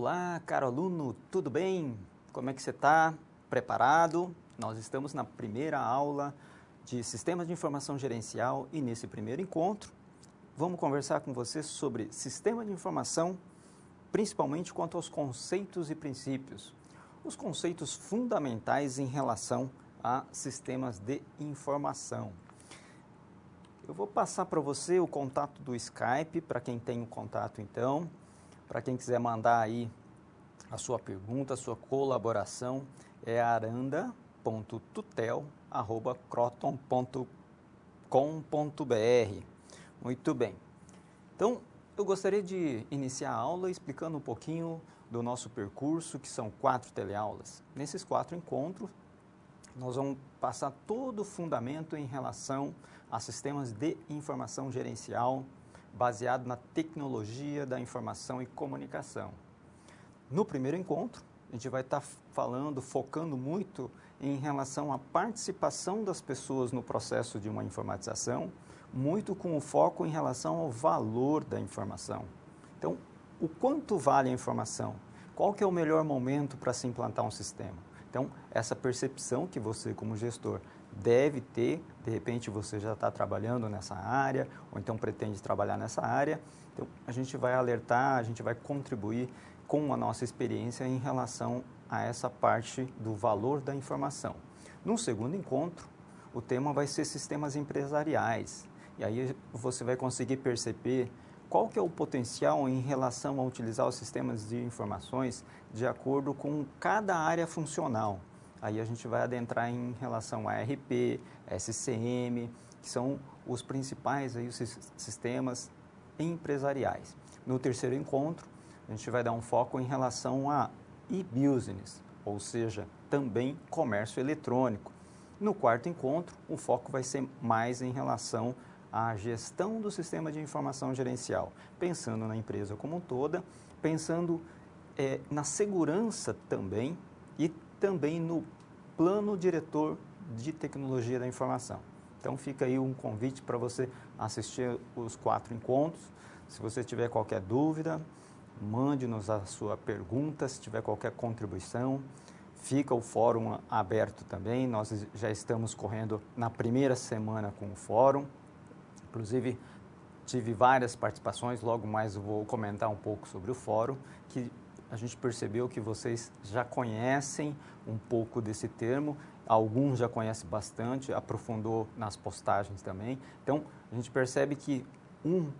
Olá, caro aluno, tudo bem? Como é que você está? Preparado? Nós estamos na primeira aula de Sistemas de Informação Gerencial e nesse primeiro encontro vamos conversar com você sobre Sistema de Informação, principalmente quanto aos conceitos e princípios, os conceitos fundamentais em relação a sistemas de informação. Eu vou passar para você o contato do Skype, para quem tem o contato então. Para quem quiser mandar aí a sua pergunta, a sua colaboração, é aranda.tutel@croton.com.br. Muito bem. Então, eu gostaria de iniciar a aula explicando um pouquinho do nosso percurso, que são 4 teleaulas. Nesses 4 encontros, nós vamos passar todo o fundamento em relação a sistemas de informação gerencial, baseado na tecnologia da informação e comunicação. No primeiro encontro, a gente vai estar focando muito em relação à participação das pessoas no processo de uma informatização, muito com o foco em relação ao valor da informação. Então, o quanto vale a informação? Qual que é o melhor momento para se implantar um sistema? Então, essa percepção que você, como gestor, deve ter, de repente você já está trabalhando nessa área, ou então pretende trabalhar nessa área, então a gente vai alertar, a gente vai contribuir com a nossa experiência em relação a essa parte do valor da informação. No segundo encontro, o tema vai ser sistemas empresariais, e aí você vai conseguir perceber qual que é o potencial em relação a utilizar os sistemas de informações de acordo com cada área funcional. Aí a gente vai adentrar em relação a ERP, SCM, que são os principais aí, os sistemas empresariais. No terceiro encontro, a gente vai dar um foco em relação a e-business, ou seja, também comércio eletrônico. No quarto encontro, o foco vai ser mais em relação à gestão do sistema de informação gerencial, pensando na empresa como um toda, pensando na segurança também e também no plano diretor de tecnologia da informação. Então fica aí um convite para você assistir os 4 encontros. Se você tiver qualquer dúvida, mande-nos a sua pergunta, se tiver qualquer contribuição. Fica o fórum aberto também, nós já estamos correndo na primeira semana com o fórum. Inclusive, tive várias participações, logo mais eu vou comentar um pouco sobre o fórum, que a gente percebeu que vocês já conhecem um pouco desse termo, alguns já conhecem bastante, aprofundou nas postagens também. Então, a gente percebe que um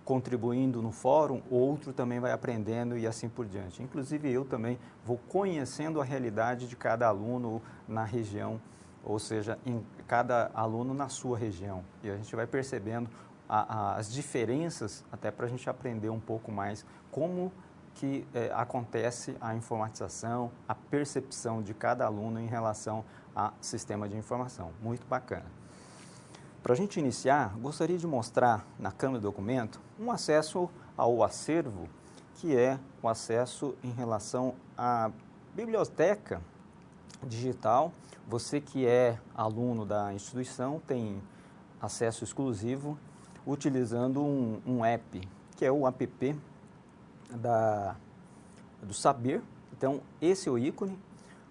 contribuindo no fórum, o outro também vai aprendendo e assim por diante. Inclusive, eu também vou conhecendo a realidade de cada aluno na região, ou seja, em cada aluno na sua região. E a gente vai percebendo as diferenças, até para a gente aprender um pouco mais como que acontece a informatização, a percepção de cada aluno em relação a sistema de informação. Muito bacana. Para a gente iniciar, gostaria de mostrar na câmera do documento um acesso ao acervo, que é o acesso em relação à biblioteca digital. Você que é aluno da instituição tem acesso exclusivo utilizando um app, que é o app do Saber. Então, esse é o ícone.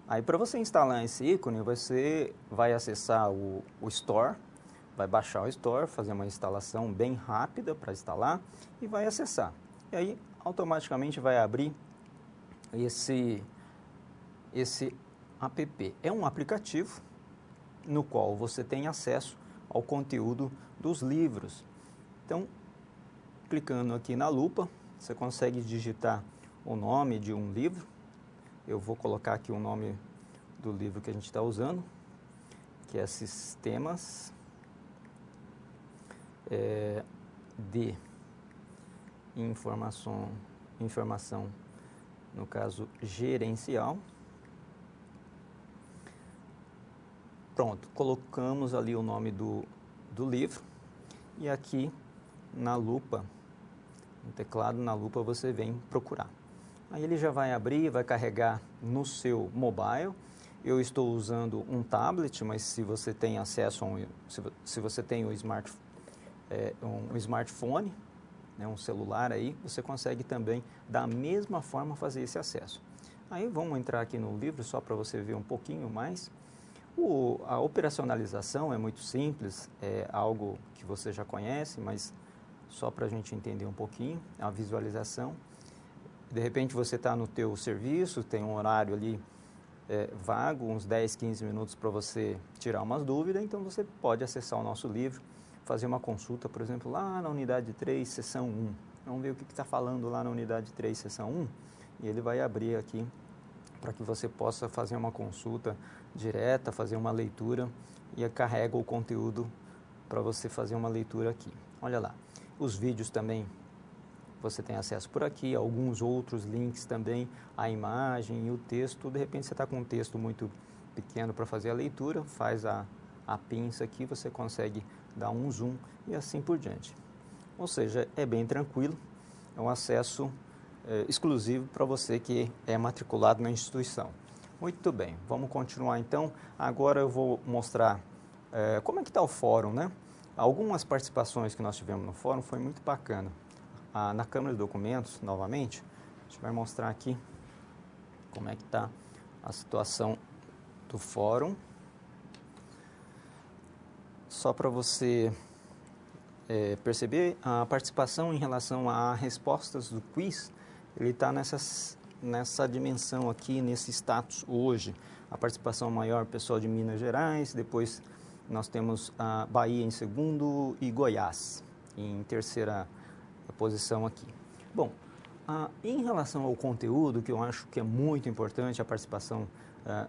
Aí, para você instalar esse ícone, você vai acessar o Store, vai baixar o Store, fazer uma instalação bem rápida para instalar e vai acessar. E aí, automaticamente vai abrir esse app. É um aplicativo no qual você tem acesso ao conteúdo dos livros. Então, clicando aqui na lupa, você consegue digitar o nome de um livro. Eu vou colocar aqui o nome do livro que a gente está usando, que é Sistemas de Informação, no caso, gerencial. Pronto, colocamos ali o nome do livro e aqui na lupa, no teclado, na lupa, você vem procurar. Aí ele já vai abrir, vai carregar no seu mobile. Eu estou usando um tablet, mas se você tem acesso a se você tem um smartphone, né, um celular aí, você consegue também, da mesma forma, fazer esse acesso. Aí vamos entrar aqui no livro, só para você ver um pouquinho mais. A operacionalização é muito simples, é algo que você já conhece, mas só para a gente entender um pouquinho, a visualização. De repente você está no teu serviço, tem um horário ali vago, uns 10, 15 minutos para você tirar umas dúvidas, então você pode acessar o nosso livro, fazer uma consulta, por exemplo, lá na unidade 3, seção 1. Vamos ver o que está falando lá na unidade 3, seção 1, e ele vai abrir aqui para que você possa fazer uma consulta direta, fazer uma leitura e carrega o conteúdo para você fazer uma leitura aqui. Olha lá, os vídeos também você tem acesso por aqui, alguns outros links também, a imagem e o texto. De repente você está com um texto muito pequeno para fazer a leitura, faz a pinça aqui, você consegue dar um zoom e assim por diante. Ou seja, é bem tranquilo, é um acesso exclusivo para você que é matriculado na instituição. Muito bem, vamos continuar então. Agora eu vou mostrar como é que está o fórum, né? Algumas participações que nós tivemos no fórum foi muito bacana. Na Câmara de Documentos, novamente, a gente vai mostrar aqui como é que está a situação do fórum. Só para você perceber, a participação em relação a respostas do quiz, ele está nessa dimensão aqui, nesse status hoje. A participação maior, pessoal de Minas Gerais, depois nós temos a Bahia em segundo e Goiás em terceira posição aqui. Bom, em relação ao conteúdo, que eu acho que é muito importante a participação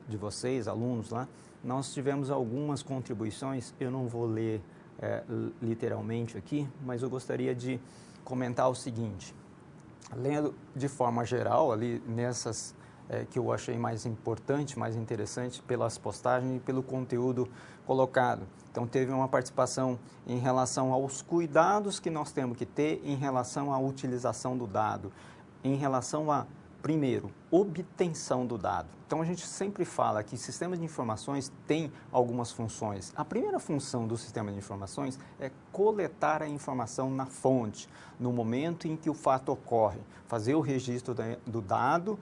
de vocês, alunos lá, nós tivemos algumas contribuições, eu não vou ler literalmente aqui, mas eu gostaria de comentar o seguinte. Lendo de forma geral, ali nessas que eu achei mais importante, mais interessante, pelas postagens e pelo conteúdo colocado. Então, teve uma participação em relação aos cuidados que nós temos que ter em relação à utilização do dado, em relação a, primeiro, obtenção do dado. Então, a gente sempre fala que sistemas de informações têm algumas funções. A primeira função do sistema de informações é coletar a informação na fonte, no momento em que o fato ocorre, fazer o registro do dado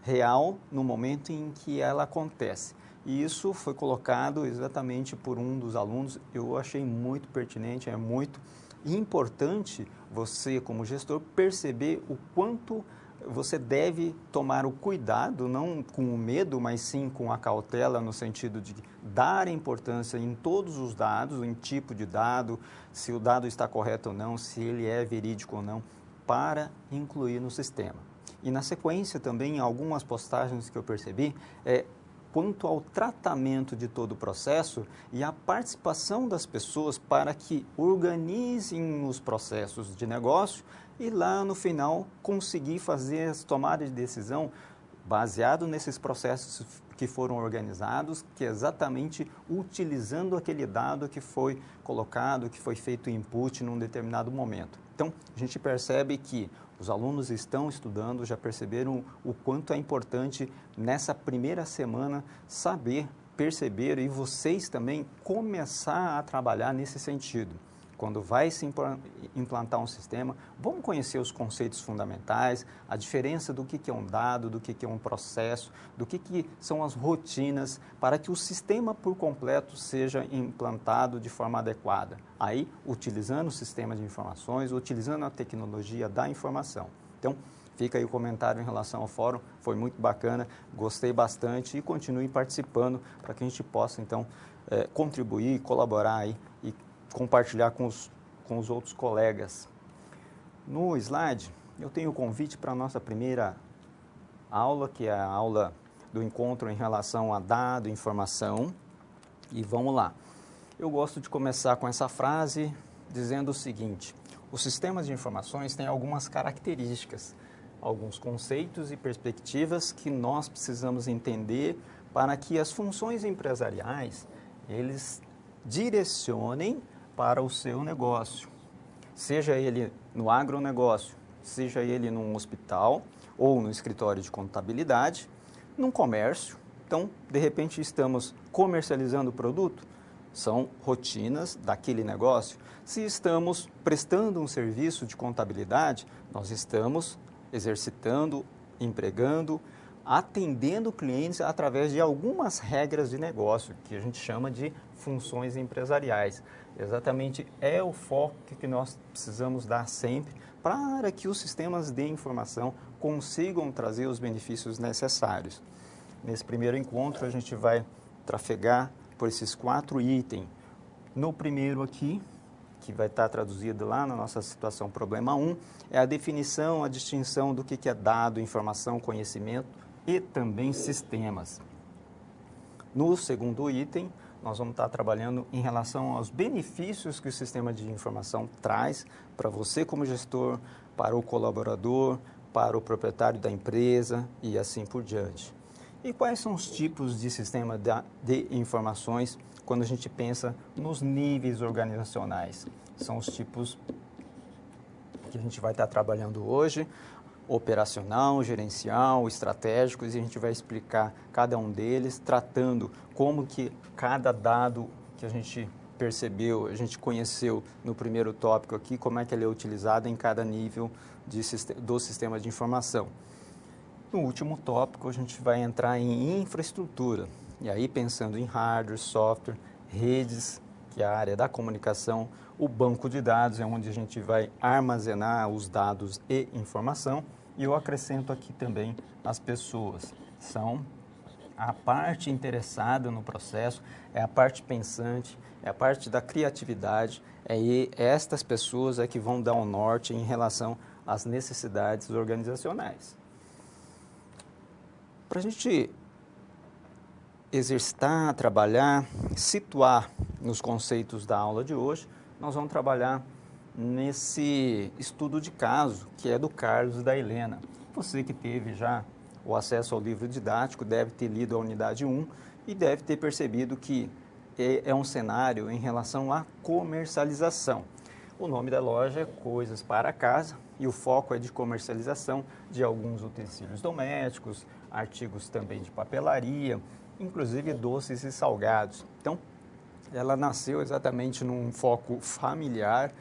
real no momento em que ela acontece. E isso foi colocado exatamente por um dos alunos, eu achei muito pertinente, é muito importante você, como gestor, perceber o quanto você deve tomar o cuidado, não com o medo, mas sim com a cautela, no sentido de dar importância em todos os dados, em tipo de dado, se o dado está correto ou não, se ele é verídico ou não, para incluir no sistema. E na sequência também, algumas postagens que eu percebi, quanto ao tratamento de todo o processo e a participação das pessoas para que organizem os processos de negócio e lá no final conseguir fazer as tomadas de decisão baseado nesses processos que foram organizados, que é exatamente utilizando aquele dado que foi colocado, que foi feito input num determinado momento. Então, a gente percebe que os alunos estão estudando, já perceberam o quanto é importante nessa primeira semana saber, perceber e vocês também começar a trabalhar nesse sentido. Quando vai se implantar um sistema, vamos conhecer os conceitos fundamentais, a diferença do que é um dado, do que é um processo, do que são as rotinas, para que o sistema por completo seja implantado de forma adequada. Aí, utilizando o sistema de informações, utilizando a tecnologia da informação. Então, fica aí o comentário em relação ao fórum, foi muito bacana, gostei bastante e continue participando para que a gente possa, então, contribuir, colaborar aí e compartilhar com os outros colegas. No slide, eu tenho o convite para a nossa primeira aula, que é a aula do encontro em relação a dado, informação. E vamos lá. Eu gosto de começar com essa frase dizendo o seguinte: os sistemas de informações têm algumas características, alguns conceitos e perspectivas que nós precisamos entender para que as funções empresariais, eles direcionem para o seu negócio, seja ele no agronegócio, seja ele num hospital ou no escritório de contabilidade, num comércio. Então, de repente, estamos comercializando o produto, são rotinas daquele negócio. Se estamos prestando um serviço de contabilidade, nós estamos exercitando, empregando, atendendo clientes através de algumas regras de negócio, que a gente chama de funções empresariais. Exatamente é o foco que nós precisamos dar sempre para que os sistemas de informação consigam trazer os benefícios necessários. Nesse primeiro encontro, a gente vai trafegar por esses 4 itens. No primeiro aqui, que vai estar traduzido lá na nossa situação problema 1, é a definição, a distinção do que é dado, informação, conhecimento e também sistemas. No segundo item, nós vamos estar trabalhando em relação aos benefícios que o sistema de informação traz para você como gestor, para o colaborador, para o proprietário da empresa e assim por diante. E quais são os tipos de sistema de informações quando a gente pensa nos níveis organizacionais? São os tipos que a gente vai estar trabalhando hoje: operacional, gerencial, estratégicos, e a gente vai explicar cada um deles, tratando como que cada dado que a gente percebeu, a gente conheceu no primeiro tópico aqui, como é que ele é utilizado em cada nível do sistema de informação. No último tópico, a gente vai entrar em infraestrutura, e aí pensando em hardware, software, redes, que é a área da comunicação, o banco de dados é onde a gente vai armazenar os dados e informação, e eu acrescento aqui também as pessoas. São a parte interessada no processo, é a parte pensante, é a parte da criatividade, estas pessoas é que vão dar o norte em relação às necessidades organizacionais. Para a gente exercitar, trabalhar, situar nos conceitos da aula de hoje, nós vamos trabalhar nesse estudo de caso, que é do Carlos e da Helena. Você que teve já o acesso ao livro didático deve ter lido a unidade 1 e deve ter percebido que é um cenário em relação à comercialização. O nome da loja é Coisas para Casa e o foco é de comercialização de alguns utensílios domésticos, artigos também de papelaria, inclusive doces e salgados. Então, ela nasceu exatamente num foco familiar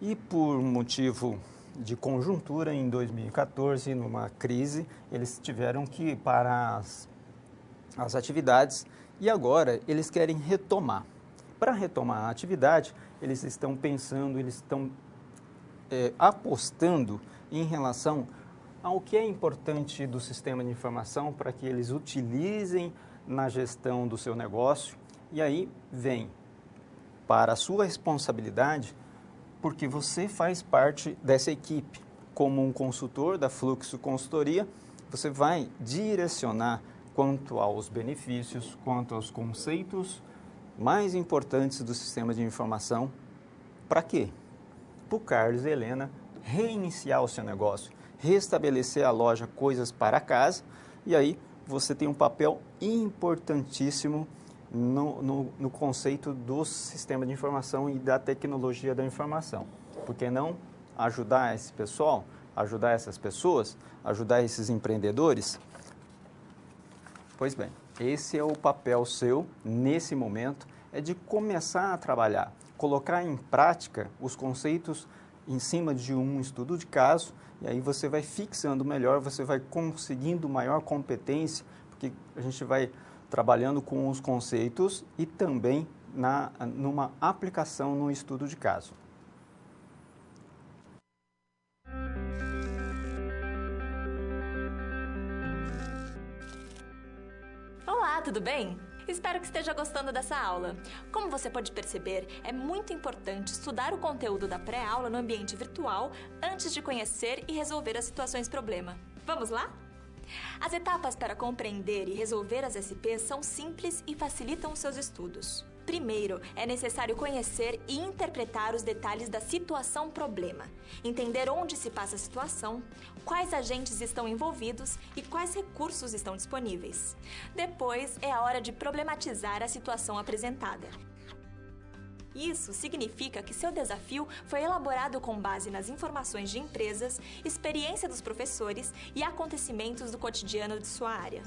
e por motivo de conjuntura em 2014, numa crise, eles tiveram que parar as atividades e agora eles querem retomar. Para retomar a atividade, eles estão pensando, eles estão apostando em relação ao que é importante do sistema de informação para que eles utilizem na gestão do seu negócio. E aí vem para a sua responsabilidade, porque você faz parte dessa equipe. Como um consultor da Fluxo Consultoria, você vai direcionar quanto aos benefícios, quanto aos conceitos mais importantes do sistema de informação. Para quê? Para o Carlos e Helena reiniciar o seu negócio, restabelecer a loja Coisas para Casa, e aí você tem um papel importantíssimo no conceito do sistema de informação e da tecnologia da informação. Por que não ajudar esse pessoal, ajudar essas pessoas, ajudar esses empreendedores? Pois bem, esse é o papel seu nesse momento, é de começar a trabalhar, colocar em prática os conceitos em cima de um estudo de caso, e aí você vai fixando melhor, você vai conseguindo maior competência, porque a gente vai trabalhando com os conceitos e também numa aplicação no estudo de caso. Olá, tudo bem? Espero que esteja gostando dessa aula. Como você pode perceber, é muito importante estudar o conteúdo da pré-aula no ambiente virtual antes de conhecer e resolver as situações problema. Vamos lá? As etapas para compreender e resolver as SPs são simples e facilitam os seus estudos. Primeiro, é necessário conhecer e interpretar os detalhes da situação problema, entender onde se passa a situação, quais agentes estão envolvidos e quais recursos estão disponíveis. Depois, é a hora de problematizar a situação apresentada. Isso significa que seu desafio foi elaborado com base nas informações de empresas, experiência dos professores e acontecimentos do cotidiano de sua área.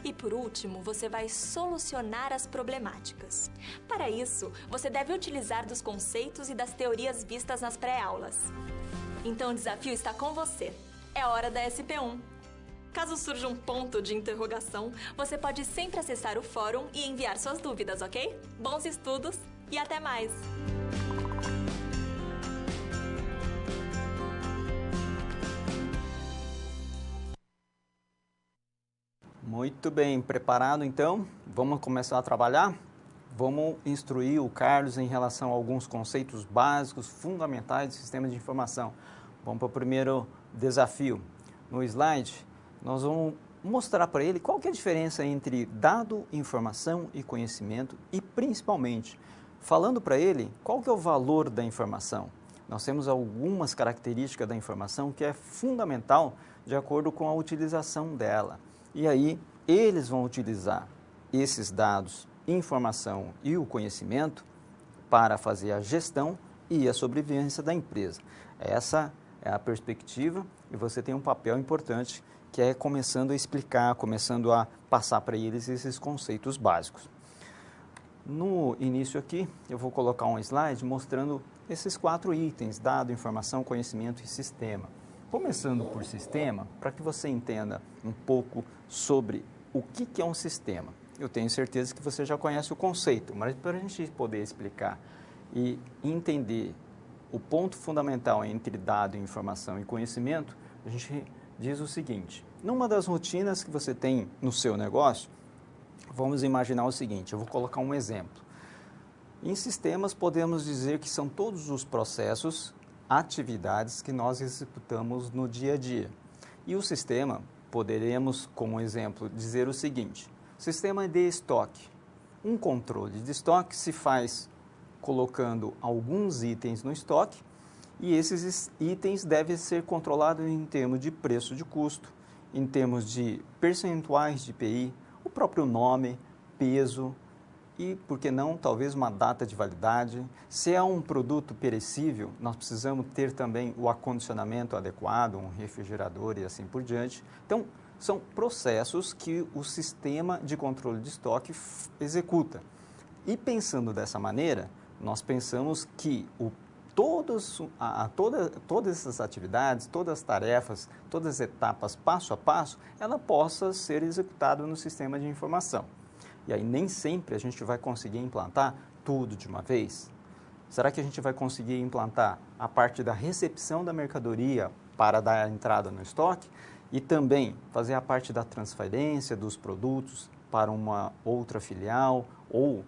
E por último, você vai solucionar as problemáticas. Para isso, você deve utilizar dos conceitos e das teorias vistas nas pré-aulas. Então o desafio está com você. É hora da SP1. Caso surja um ponto de interrogação, você pode sempre acessar o fórum e enviar suas dúvidas, ok? Bons estudos e até mais! Muito bem, preparado então? Vamos começar a trabalhar? Vamos instruir o Carlos em relação a alguns conceitos básicos, fundamentais do sistema de informação. Vamos para o primeiro desafio. No slide, nós vamos mostrar para ele qual que é a diferença entre dado, informação e conhecimento e, principalmente, falando para ele qual que é o valor da informação. Nós temos algumas características da informação que é fundamental de acordo com a utilização dela. E aí, eles vão utilizar esses dados, informação e o conhecimento para fazer a gestão e a sobrevivência da empresa. Essa é a perspectiva e você tem um papel importante que é começando a explicar, começando a passar para eles esses conceitos básicos. No início aqui, eu vou colocar um slide mostrando esses 4 itens, dado, informação, conhecimento e sistema. Começando por sistema, para que você entenda um pouco sobre o que é um sistema. Eu tenho certeza que você já conhece o conceito, mas para a gente poder explicar e entender o ponto fundamental entre dado, informação e conhecimento, a gente diz o seguinte: numa das rotinas que você tem no seu negócio, vamos imaginar o seguinte, eu vou colocar um exemplo. Em sistemas, podemos dizer que são todos os processos, atividades que nós executamos no dia a dia. E o sistema, poderemos, como exemplo, dizer o seguinte: sistema de estoque. Um controle de estoque se faz colocando alguns itens no estoque e esses itens devem ser controlados em termos de preço de custo, em termos de percentuais de IPI, o próprio nome, peso e, por que não, talvez uma data de validade. Se é um produto perecível, nós precisamos ter também o acondicionamento adequado, um refrigerador e assim por diante. Então, são processos que o sistema de controle de estoque executa. E pensando dessa maneira, nós pensamos que todas essas atividades, todas as tarefas, todas as etapas, passo a passo, ela possa ser executada no sistema de informação. E aí nem sempre a gente vai conseguir implantar tudo de uma vez. Será que a gente vai conseguir implantar a parte da recepção da mercadoria para dar a entrada no estoque e também fazer a parte da transferência dos produtos para uma outra filial ou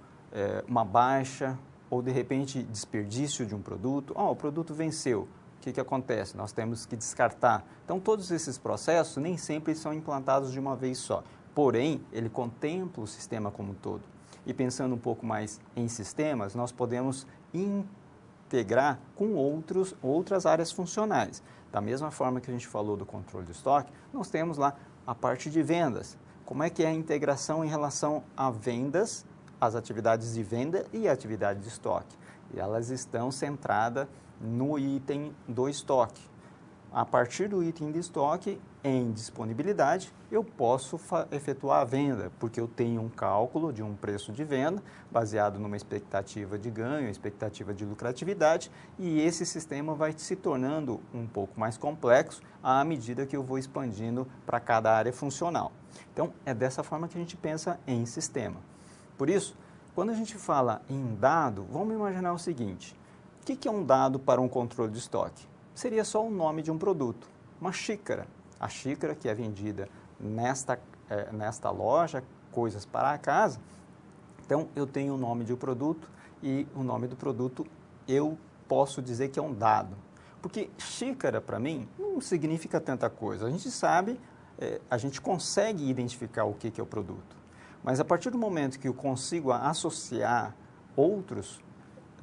uma baixa ou de repente desperdício de um produto? O produto venceu. O que acontece? Nós temos que descartar. Então, todos esses processos nem sempre são implantados de uma vez só. Porém, ele contempla o sistema como um todo. E pensando um pouco mais em sistemas, nós podemos integrar com outras áreas funcionais. Da mesma forma que a gente falou do controle de estoque, nós temos lá a parte de vendas. Como é que é a integração em relação a vendas, as atividades de venda e a atividade de estoque? E elas estão centradas no item do estoque. A partir do item de estoque, em disponibilidade, eu posso efetuar a venda, porque eu tenho um cálculo de um preço de venda baseado numa expectativa de ganho, expectativa de lucratividade, e esse sistema vai se tornando um pouco mais complexo à medida que eu vou expandindo para cada área funcional. Então, é dessa forma que a gente pensa em sistema. Por isso, quando a gente fala em dado, vamos imaginar o seguinte: o que é um dado para um controle de estoque? Seria só o nome de um produto, uma xícara. A xícara que é vendida nesta loja, coisas para a casa. Então, eu tenho o nome de um produto e o nome do produto eu posso dizer que é um dado. Porque xícara, para mim, não significa tanta coisa. A gente sabe, a gente consegue identificar o que é o produto. Mas a partir do momento que eu consigo associar outros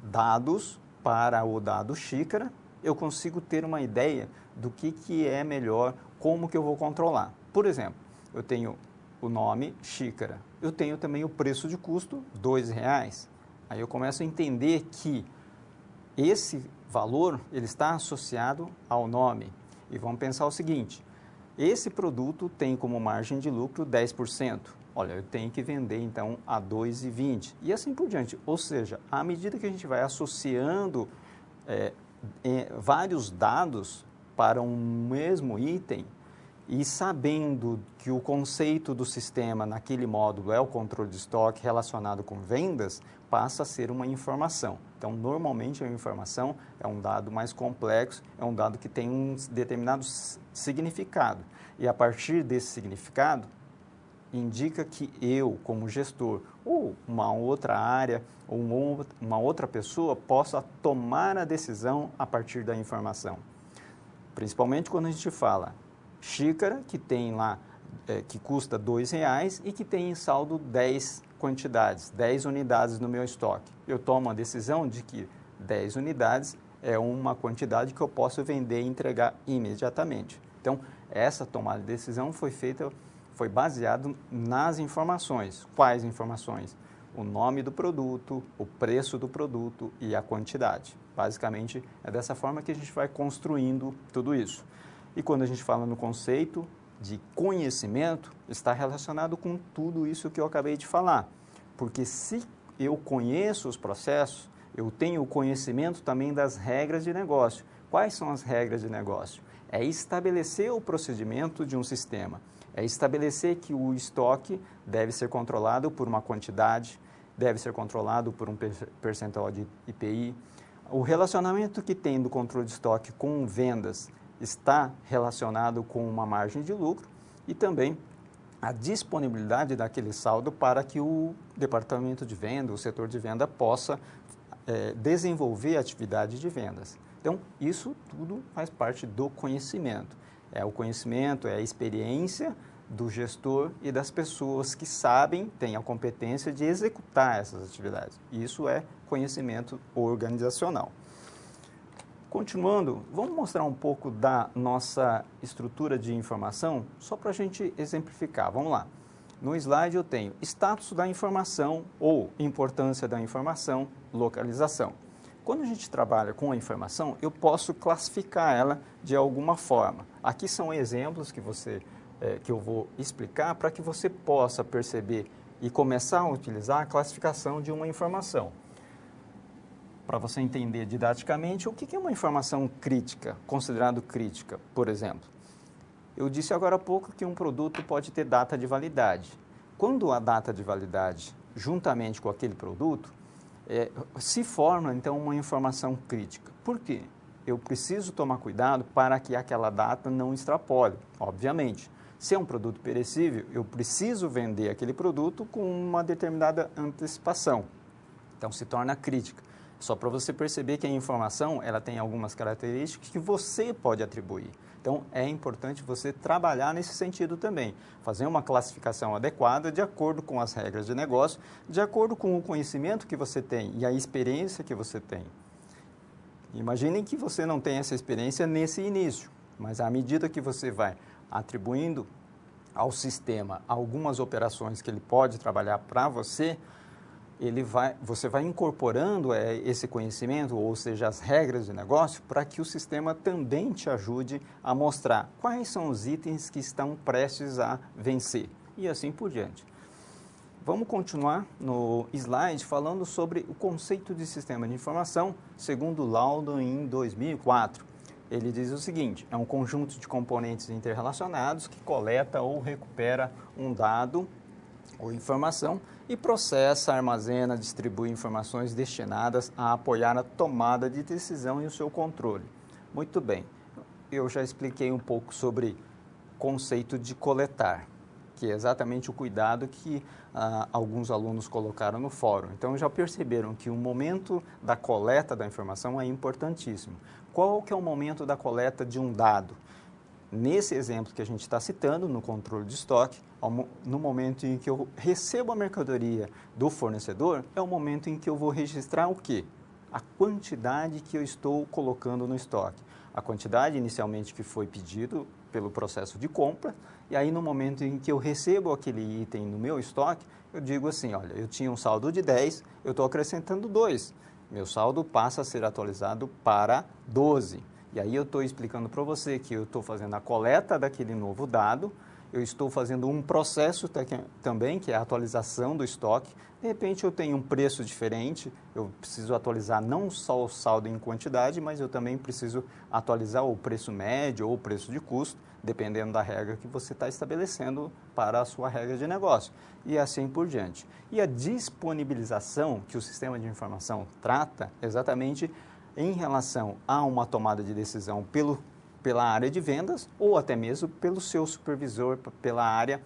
dados para o dado xícara, eu consigo ter uma ideia do que é melhor, como que eu vou controlar. Por exemplo, eu tenho o nome xícara, eu tenho também o preço de custo, R$2. Aí eu começo a entender que esse valor ele está associado ao nome. E vamos pensar o seguinte: esse produto tem como margem de lucro 10%. Olha, eu tenho que vender então a 2,20 e assim por diante. Ou seja, à medida que a gente vai associando vários dados para um mesmo item e sabendo que o conceito do sistema naquele módulo é o controle de estoque relacionado com vendas, passa a ser uma informação. Então, normalmente a informação é um dado mais complexo, é um dado que tem um determinado significado. E a partir desse significado, indica que eu, como gestor, ou uma outra área, ou uma outra pessoa, possa tomar a decisão a partir da informação. Principalmente quando a gente fala xícara, que tem lá, que custa R$2 e que tem em saldo 10 quantidades, 10 unidades no meu estoque. Eu tomo a decisão de que 10 unidades é uma quantidade que eu posso vender e entregar imediatamente. Então, essa tomada de decisão foi baseado nas informações. Quais informações? O nome do produto, o preço do produto e a quantidade. Basicamente, é dessa forma que a gente vai construindo tudo isso. E quando a gente fala no conceito de conhecimento, está relacionado com tudo isso que eu acabei de falar. Porque se eu conheço os processos, eu tenho o conhecimento também das regras de negócio. Quais são as regras de negócio? É estabelecer o procedimento de um sistema. É estabelecer que o estoque deve ser controlado por uma quantidade, deve ser controlado por um percentual de IPI. O relacionamento que tem do controle de estoque com vendas está relacionado com uma margem de lucro e também a disponibilidade daquele saldo para que o departamento de venda, o setor de venda, possa desenvolver a atividade de vendas. Então, isso tudo faz parte do conhecimento. É o conhecimento, é a experiência do gestor e das pessoas que sabem, têm a competência de executar essas atividades. Isso é conhecimento organizacional. Continuando, vamos mostrar um pouco da nossa estrutura de informação, só para a gente exemplificar. Vamos lá. No slide eu tenho status da informação ou importância da informação, localização. Quando a gente trabalha com a informação, eu posso classificar ela de alguma forma. Aqui são exemplos que eu vou explicar para que você possa perceber e começar a utilizar a classificação de uma informação. Para você entender didaticamente, o que é uma informação crítica, considerado crítica, por exemplo. Eu disse agora há pouco que um produto pode ter data de validade. Quando a data de validade, juntamente com aquele produto, se forma, então, uma informação crítica. Por quê? Eu preciso tomar cuidado para que aquela data não extrapole, obviamente. Se é um produto perecível, eu preciso vender aquele produto com uma determinada antecipação. Então, se torna crítica. Só para você perceber que a informação ela tem algumas características que você pode atribuir. Então, é importante você trabalhar nesse sentido também. Fazer uma classificação adequada de acordo com as regras de negócio, de acordo com o conhecimento que você tem e a experiência que você tem. Imaginem que você não tem essa experiência nesse início, mas à medida que você vai atribuindo ao sistema algumas operações que ele pode trabalhar para você, você vai incorporando esse conhecimento, ou seja, as regras de negócio, para que o sistema também te ajude a mostrar quais são os itens que estão prestes a vencer e assim por diante. Vamos continuar no slide falando sobre o conceito de sistema de informação, segundo Laudo em 2004. Ele diz o seguinte: é um conjunto de componentes interrelacionados que coleta ou recupera um dado ou informação e processa, armazena, distribui informações destinadas a apoiar a tomada de decisão e o seu controle. Muito bem, eu já expliquei um pouco sobre o conceito de coletar, que é exatamente o cuidado que alguns alunos colocaram no fórum. Então, já perceberam que o momento da coleta da informação é importantíssimo. Qual que é o momento da coleta de um dado? Nesse exemplo que a gente está citando, no controle de estoque, no momento em que eu recebo a mercadoria do fornecedor, é o momento em que eu vou registrar o quê? A quantidade que eu estou colocando no estoque. A quantidade inicialmente que foi pedido pelo processo de compra, e aí no momento em que eu recebo aquele item no meu estoque, eu digo assim, olha, eu tinha um saldo de 10, eu estou acrescentando 2. Meu saldo passa a ser atualizado para 12. E aí eu estou explicando para você que eu estou fazendo a coleta daquele novo dado, eu estou fazendo um processo também, que é a atualização do estoque. De repente eu tenho um preço diferente, eu preciso atualizar não só o saldo em quantidade, mas eu também preciso atualizar o preço médio ou o preço de custo, dependendo da regra que você está estabelecendo para a sua regra de negócio, e assim por diante. E a disponibilização que o sistema de informação trata exatamente em relação a uma tomada de decisão pela área de vendas ou até mesmo pelo seu supervisor, pela área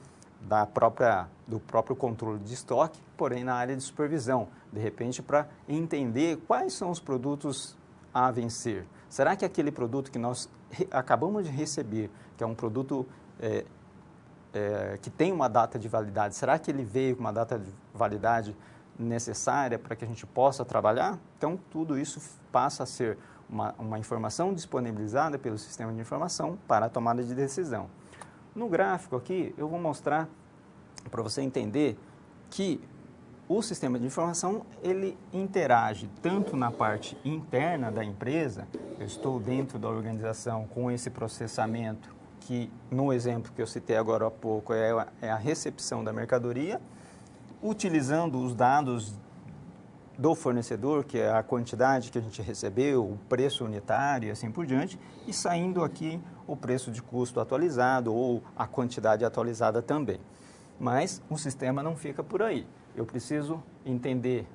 do próprio controle de estoque, porém na área de supervisão, de repente para entender quais são os produtos a vencer. Será que aquele produto que nós acabamos de receber, que é um produto que tem uma data de validade, será que ele veio com uma data de validade necessária para que a gente possa trabalhar? Então, tudo isso passa a ser uma informação disponibilizada pelo sistema de informação para a tomada de decisão. No gráfico aqui, eu vou mostrar para você entender que o sistema de informação, ele interage tanto na parte interna da empresa, eu estou dentro da organização com esse processamento, que no exemplo que eu citei agora há pouco é a recepção da mercadoria, utilizando os dados do fornecedor, que é a quantidade que a gente recebeu, o preço unitário e assim por diante, e saindo aqui o preço de custo atualizado ou a quantidade atualizada também. Mas o sistema não fica por aí. Eu preciso entender,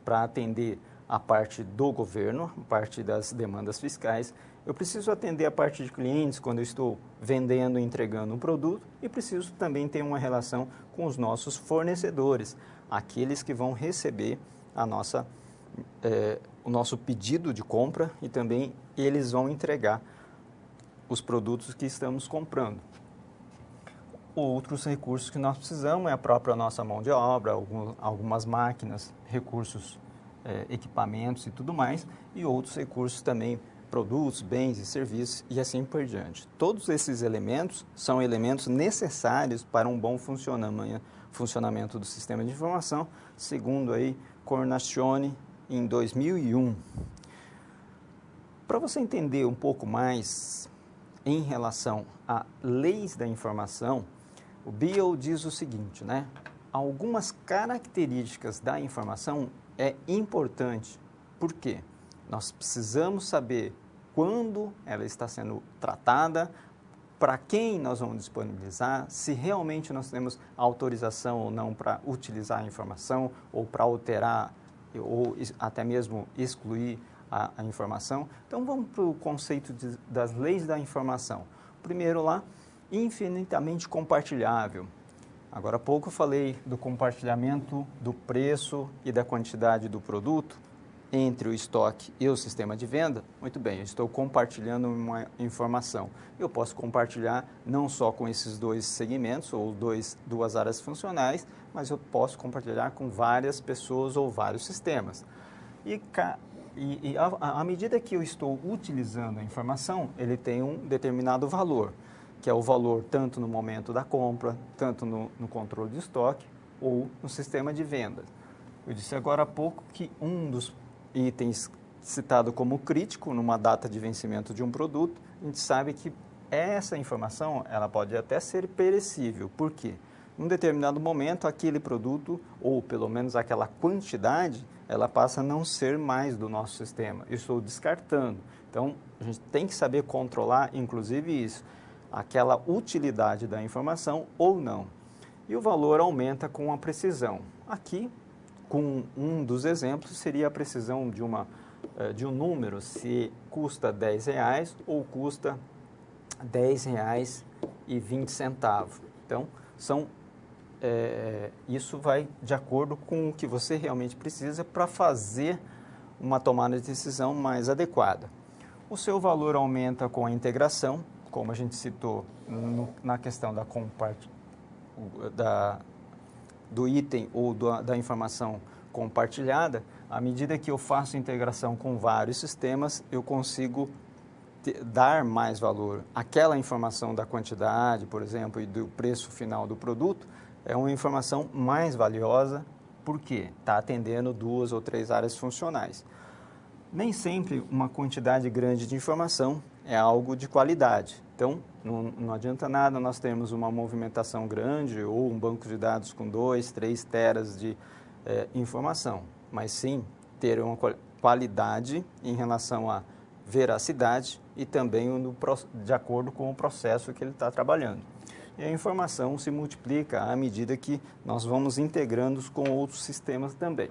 para atender a parte do governo, a parte das demandas fiscais, eu preciso atender a parte de clientes quando eu estou vendendo e entregando um produto e preciso também ter uma relação com os nossos fornecedores, aqueles que vão receber o nosso pedido de compra e também eles vão entregar os produtos que estamos comprando. Outros recursos que nós precisamos é a própria nossa mão de obra, algumas máquinas, recursos, equipamentos e tudo mais, e outros recursos também, produtos, bens e serviços e assim por diante. Todos esses elementos são elementos necessários para um bom funcionamento do sistema de informação, segundo aí Cornacchione em 2001. Para você entender um pouco mais em relação a leis da informação, o Beal diz o seguinte, né? Algumas características da informação é importante. Por quê? Nós precisamos saber quando ela está sendo tratada, para quem nós vamos disponibilizar, se realmente nós temos autorização ou não para utilizar a informação, ou para alterar, ou até mesmo excluir a informação. Então, vamos para o conceito das leis da informação. Primeiro lá, infinitamente compartilhável. Agora há pouco eu falei do compartilhamento do preço e da quantidade do produto entre o estoque e o sistema de venda. Muito bem, eu estou compartilhando uma informação. Eu posso compartilhar não só com esses dois segmentos ou duas áreas funcionais, mas eu posso compartilhar com várias pessoas ou vários sistemas. E à medida que eu estou utilizando a informação, ele tem um determinado valor, que é o valor tanto no momento da compra, tanto no controle de estoque ou no sistema de vendas. Eu disse agora há pouco que um dos itens citado como crítico numa data de vencimento de um produto, a gente sabe que essa informação ela pode até ser perecível. Por quê? Em um determinado momento, aquele produto, ou pelo menos aquela quantidade, ela passa a não ser mais do nosso sistema. Eu estou descartando. Então, a gente tem que saber controlar, inclusive isso, aquela utilidade da informação ou não. E o valor aumenta com a precisão. Aqui, com um dos exemplos, seria a precisão de um número, se custa R$10 ou custa R$10,20. Então, isso vai de acordo com o que você realmente precisa para fazer uma tomada de decisão mais adequada. O seu valor aumenta com a integração, como a gente citou na questão do item ou da informação compartilhada. À medida que eu faço integração com vários sistemas, eu consigo dar mais valor. Aquela informação da quantidade, por exemplo, e do preço final do produto, é uma informação mais valiosa, porque está atendendo 2 ou 3 áreas funcionais. Nem sempre uma quantidade grande de informação é algo de qualidade. Então, não adianta nada nós termos uma movimentação grande ou um banco de dados com 2, 3 teras de informação, mas sim ter uma qualidade em relação à veracidade e também de acordo com o processo que ele está trabalhando. E a informação se multiplica à medida que nós vamos integrando com outros sistemas também.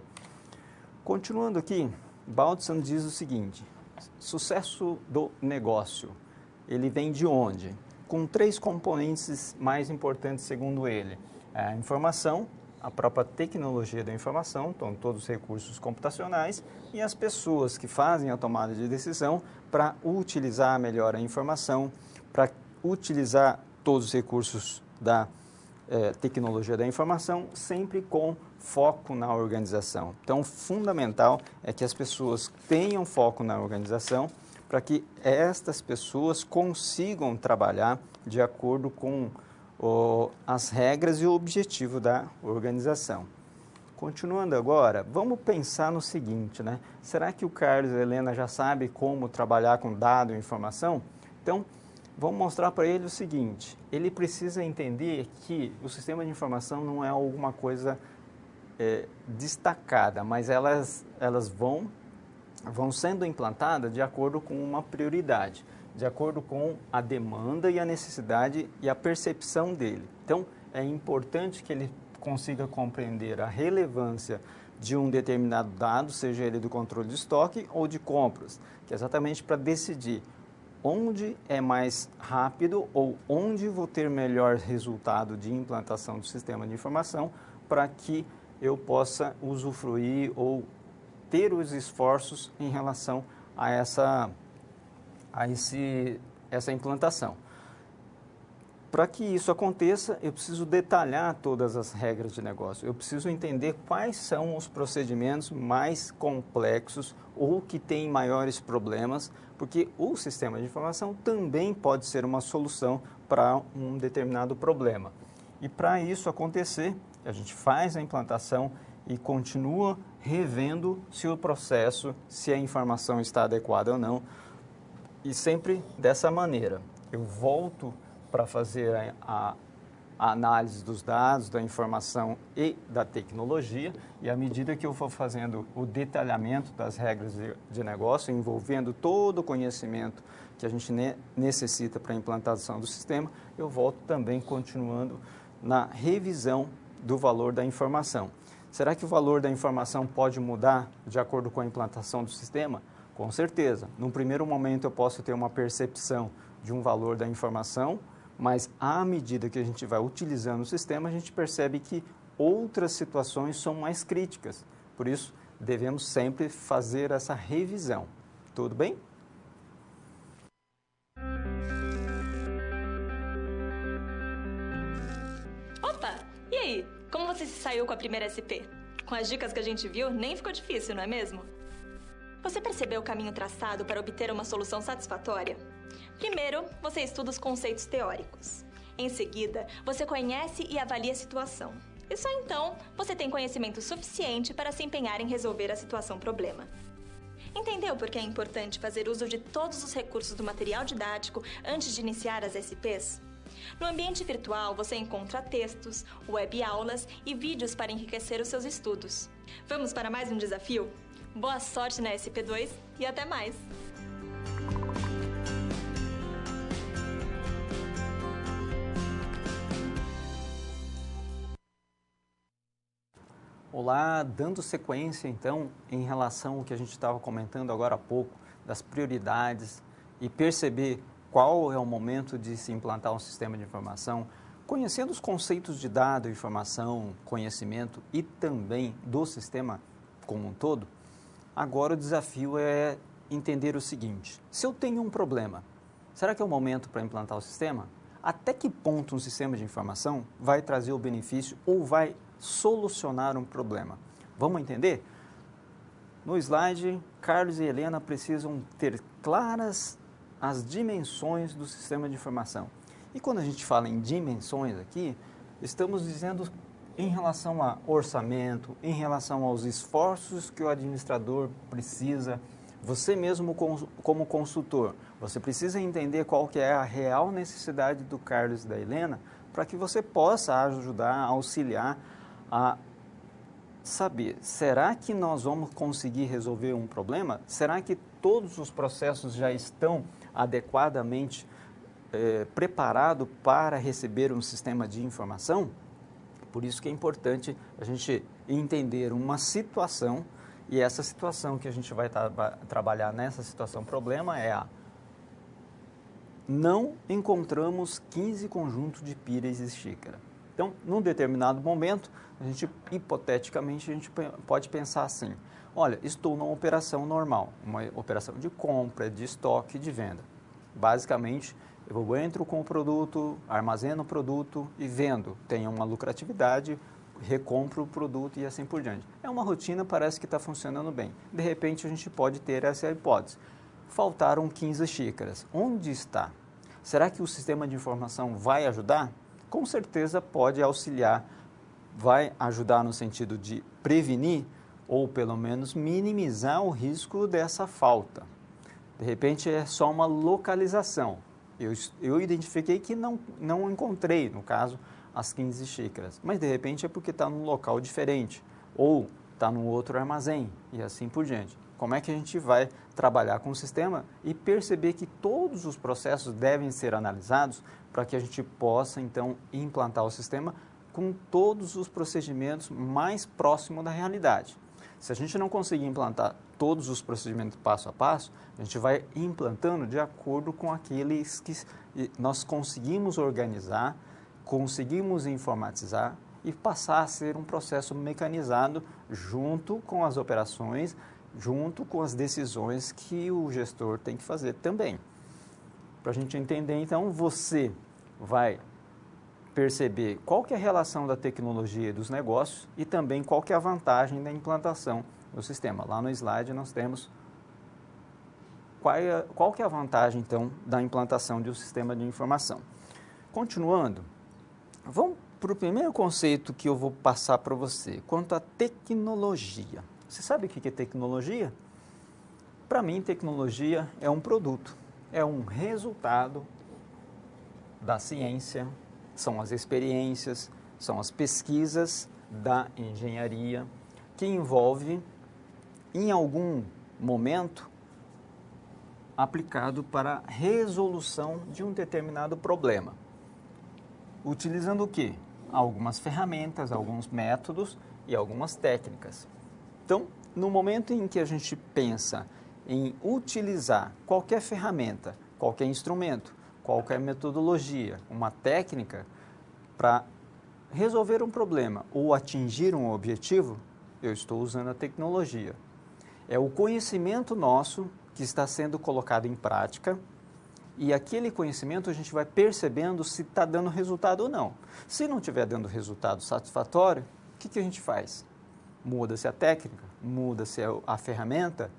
Continuando aqui, Baldson diz o seguinte: sucesso do negócio, ele vem de onde? Com 3 componentes mais importantes segundo ele: a informação, a própria tecnologia da informação, então todos os recursos computacionais, e as pessoas que fazem a tomada de decisão para utilizar melhor a informação, para utilizar todos os recursos da tecnologia da informação, sempre com foco na organização. Então, fundamental é que as pessoas tenham foco na organização para que estas pessoas consigam trabalhar de acordo com as regras e o objetivo da organização. Continuando agora, vamos pensar no seguinte, né? Será que o Carlos e a Helena já sabem como trabalhar com dado e informação? Então, vamos mostrar para ele o seguinte: ele precisa entender que o sistema de informação não é alguma coisa destacada, mas elas vão sendo implantadas de acordo com uma prioridade, de acordo com a demanda e a necessidade e a percepção dele. Então, é importante que ele consiga compreender a relevância de um determinado dado, seja ele do controle de estoque ou de compras, que é exatamente para decidir onde é mais rápido ou onde vou ter melhor resultado de implantação do sistema de informação para que eu possa usufruir ou ter os esforços em relação a essa implantação. Para que isso aconteça, eu preciso detalhar todas as regras de negócio. Eu preciso entender quais são os procedimentos mais complexos ou que têm maiores problemas, porque o sistema de informação também pode ser uma solução para um determinado problema. E para isso acontecer, a gente faz a implantação e continua revendo se o processo, se a informação está adequada ou não. E sempre dessa maneira. Eu volto para fazer a análise dos dados, da informação e da tecnologia, e à medida que eu for fazendo o detalhamento das regras de negócio, envolvendo todo o conhecimento que a gente necessita para a implantação do sistema, eu volto também continuando na revisão do valor da informação. Será que o valor da informação pode mudar de acordo com a implantação do sistema? Com certeza. Num primeiro momento eu posso ter uma percepção de um valor da informação, mas à medida que a gente vai utilizando o sistema, a gente percebe que outras situações são mais críticas. Por isso, devemos sempre fazer essa revisão. Tudo bem? Opa! E aí? Como você se saiu com a primeira SP? Com as dicas que a gente viu, nem ficou difícil, não é mesmo? Você percebeu o caminho traçado para obter uma solução satisfatória? Primeiro, você estuda os conceitos teóricos. Em seguida, você conhece e avalia a situação. E só então, você tem conhecimento suficiente para se empenhar em resolver a situação-problema. Entendeu por que é importante fazer uso de todos os recursos do material didático antes de iniciar as SPs? No ambiente virtual, você encontra textos, web-aulas e vídeos para enriquecer os seus estudos. Vamos para mais um desafio? Boa sorte na SP2 e até mais! Olá, dando sequência então em relação ao que a gente estava comentando agora há pouco, das prioridades e perceber qual é o momento de se implantar um sistema de informação, conhecendo os conceitos de dado, informação, conhecimento e também do sistema como um todo. Agora o desafio é entender o seguinte: se eu tenho um problema, será que é o momento para implantar o sistema? Até que ponto um sistema de informação vai trazer o benefício ou vai solucionar um problema? Vamos entender? No slide, Carlos e Helena precisam ter claras as dimensões do sistema de informação. E quando a gente fala em dimensões aqui, estamos dizendo em relação a orçamento, em relação aos esforços que o administrador precisa Você mesmo como consultor, você precisa entender qual que é a real necessidade do Carlos e da Helena para que você possa ajudar, auxiliar a saber, será que nós vamos conseguir resolver um problema? Será que todos os processos já estão adequadamente preparados para receber um sistema de informação? Por isso que é importante a gente entender uma situação, e essa situação que a gente vai trabalhar nessa situação problema é não encontramos 15 conjuntos de pires e xícara. Então, num determinado momento, hipoteticamente, a gente pode pensar assim, olha, estou numa operação normal, uma operação de compra, de estoque, de venda. Basicamente, eu entro com o produto, armazeno o produto e vendo. Tenho uma lucratividade, recompro o produto e assim por diante. É uma rotina, parece que está funcionando bem. De repente, a gente pode ter essa hipótese. Faltaram 15 xícaras. Onde está? Será que o sistema de informação vai ajudar? Com certeza pode auxiliar, vai ajudar no sentido de prevenir ou pelo menos minimizar o risco dessa falta. De repente é só uma localização. Eu identifiquei que não encontrei, no caso, as 15 xícaras, mas de repente é porque está num local diferente ou está num outro armazém e assim por diante. Como é que a gente vai trabalhar com o sistema e perceber que todos os processos devem ser analisados para que a gente possa, então, implantar o sistema com todos os procedimentos mais próximos da realidade. Se a gente não conseguir implantar todos os procedimentos passo a passo, a gente vai implantando de acordo com aqueles que nós conseguimos organizar, conseguimos informatizar e passar a ser um processo mecanizado junto com as operações, junto com as decisões que o gestor tem que fazer também. Para a gente entender, então, você vai perceber qual que é a relação da tecnologia e dos negócios e também qual que é a vantagem da implantação do sistema. Lá no slide nós temos qual que é a vantagem, então, da implantação de um sistema de informação. Continuando, vamos para o primeiro conceito que eu vou passar para você, quanto à tecnologia. Você sabe o que é tecnologia? Para mim, tecnologia é um produto, é um resultado da ciência, são as experiências, são as pesquisas da engenharia que envolve, em algum momento, aplicado para a resolução de um determinado problema. Utilizando o quê? Algumas ferramentas, alguns métodos e algumas técnicas. Então, no momento em que a gente pensa em utilizar qualquer ferramenta, qualquer instrumento, qualquer metodologia, uma técnica para resolver um problema ou atingir um objetivo, eu estou usando a tecnologia. É o conhecimento nosso que está sendo colocado em prática e aquele conhecimento a gente vai percebendo se está dando resultado ou não. Se não estiver dando resultado satisfatório, o que a gente faz? Muda-se a técnica, muda-se a ferramenta